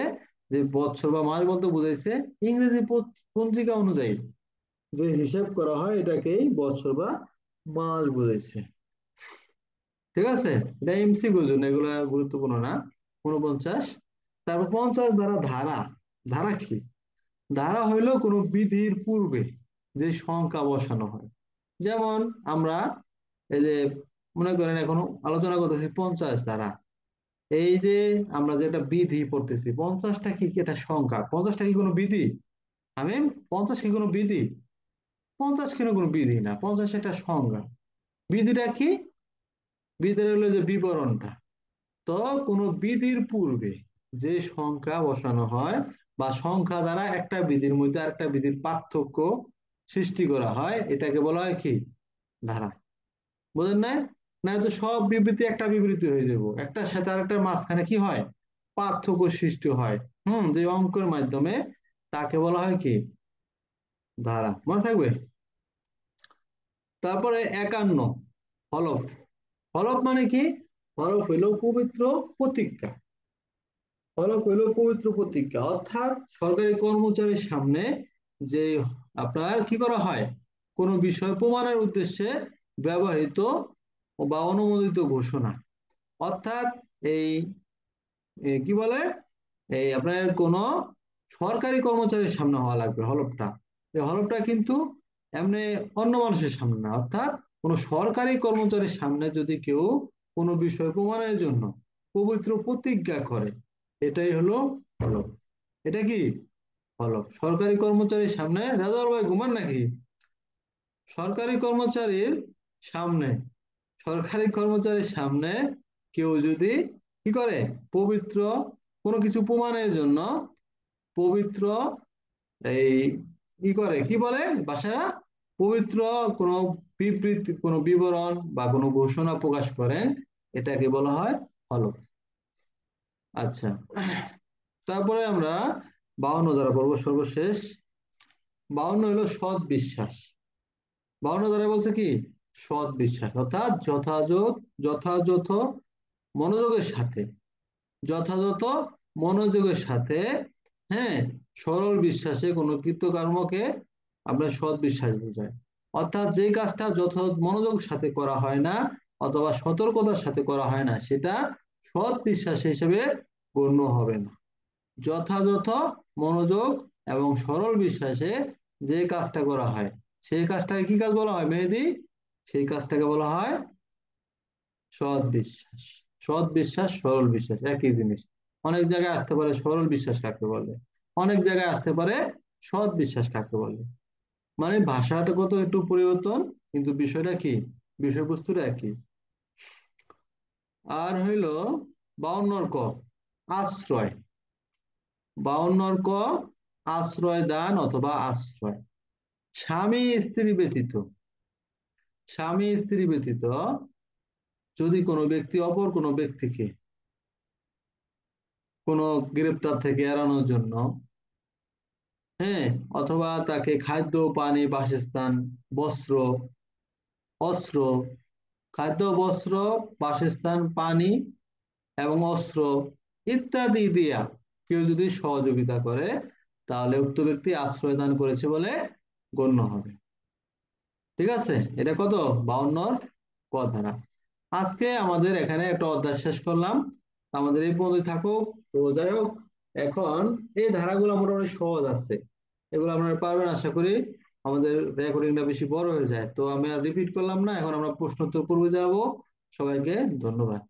যে বৎসর বা মাস বলতে বুঝাইছে ইংরেজি পঞ্জিকা অনুযায়ী যে হিসাব করা হয়, এটাকেই বৎসর বা মাস বুঝাইছে। ঠিক আছে, এটা এমসিকিউর জন্য, এগুলা গুরুত্বপূর্ণ না। 49। তারপর 50 ধারা। ধারা। ধারা কি? ধারা হইলো কোনো বিধির পূর্বে যে সংখ্যা বসানো হয়। যেমন আমরা এই যে মনে করেন এখন আলোচনা করতেছি 50 ধারা, এই যে আমরা যেটা বিধি পড়তেছি, 50টা কি কি একটা সংখ্যা? 50টা কি কোনো বিধি? আমি 50 কি কোনো বিধি? 50 কেন কোনো বিধি না, 50 একটা সংজ্ঞা। বিধিটা কি? বিধিটা হলো যে বিবরণটা। তো কোনো বিধির পূর্বে যে সংখ্যা বসানো হয় বা সংখ্যা দ্বারা একটা বিধির মধ্যে আরেকটা বিধির পার্থক্য সৃষ্টি করা হয়, এটাকে বলা হয় কি? ধারা। বুঝেন নাই? না তো সব বিবৃতি একটা বিবৃতি হয়ে যাব, একটার সাথে আরেকটার মাঝখানে কি হয়? পার্থক্য সৃষ্টি হয়। যে অঙ্কের মাধ্যমে, তাকে বলা হয় কি? ধারা। মনে থাকবে? তারপরে 51, হলফ। হলফ মানে কি? হলফ হইল পবিত্র প্রতিজ্ঞা। হলফ হইল পবিত্র প্রতিজ্ঞা, অর্থাৎ সরকারি কর্মচারীর সামনে যে আপনার কি করা হয়, কোনো বিষয় প্রমাণের উদ্দেশ্যে ব্যবহৃত বা অনুমোদিত ঘোষণা। অর্থাৎ এই কি বলে, এই আপনার কোন সরকারি কর্মচারীর সামনে হওয়া লাগবে হলফটা। এই হলফটা কিন্তু এমনি অন্য মানুষের সামনে না, অর্থাৎ কোন সরকারি কর্মচারীর সামনে যদি কেউ কোনো বিষয় প্রমাণের জন্য পবিত্র প্রতিজ্ঞা করে, এটাই হলো হলফ। এটা কি? হলফ। সরকারি কর্মচারীর সামনে, রাজার ভাই ঘুমান নাকি? সরকারি কর্মচারীর সামনে, সরকারি কর্মচারীর সামনে কেউ যদি কি করে, পবিত্র কোনো কিছু প্রমাণের জন্য পবিত্র এই কি করে, কি বলে বাসারা, পবিত্র কোনো বিবৃতি, কোনো বিবরণ বা কোনো ঘোষণা প্রকাশ করেন, এটাকে বলা হয় হলফ। আচ্ছা, তারপরে আমরা 52 ধারা পড়বো, সর্বশেষ। 52 হলো সৎ বিশ্বাস। 52 ধারা বলছে কি? সৎ বিশ্বাস, অর্থাৎ যথাযথ, যথাযথ মনোযোগের সাথে, যথাযথ মনোযোগের সাথে, হ্যাঁ, সরল বিশ্বাসে কোনো কৃতকর্মকে আপনার সৎ বিশ্বাস বোঝায়। অর্থাৎ যে কাজটা যথাযথ মনোযোগের সাথে করা হয় না অথবা সতর্কতার সাথে করা হয় না, সেটা সৎ বিশ্বাস হিসেবে গণ্য হবে না। যথাযথ মনোযোগ এবং সরল বিশ্বাসে যে কাজটা করা হয়, সেই কাজটাকে কি কাজ বলা হয় মেহেদি? সেই কাজটাকে বলা হয় সৎ বিশ্বাস। সৎ বিশ্বাস, সরল বিশ্বাস একই জিনিস। অনেক জায়গায় আসতে পারে সরল বিশ্বাস কাকে বলে, অনেক জায়গায় আসতে পারে সৎ বিশ্বাস কাকে বলে? মানে ভাষাটা কত একটু পরিবর্তন, কিন্তু বিষয়টা কি, বিষয়বস্তুটা একই। আর হইল 52 ক, আশ্রয়। 52 ক, আশ্রয় দান অথবা আশ্রয়। স্বামী স্ত্রী ব্যতীত, স্বামী স্ত্রী ব্যতীত যদি কোনো ব্যক্তি অপর কোনো ব্যক্তিকে কোনো গ্রেপ্তার থেকে এড়ানোর জন্য, হ্যাঁ, অথবা তাকে খাদ্য পানি বাসস্থান বস্ত্র অস্ত্র, খাদ্য বস্ত্র বাসস্থান পানি এবং অস্ত্র ইত্যাদি দিয়া কেউ যদি সহযোগিতা করে, তাহলে উক্ত ব্যক্তি আশ্রয় দান করেছে বলে গণ্য হবে। ঠিক আছে, এটা কত, 52 ক ধারা। আজকে আমাদের এখানে একটা অধ্যায় শেষ করলাম, আমাদের এই পর্যন্ত থাকুক। তো যাই হোক, এখন এই ধারাগুলো মোটামুটি সহজ আছে, এগুলো আপনারা পারবেন আশা করি। আমাদের রেকর্ডিংটা বেশি বড় হয়ে যায়, তো আমি আর রিপিট করলাম না, এখন আমরা প্রশ্নোত্তর পর্বে যাব। সবাইকে ধন্যবাদ।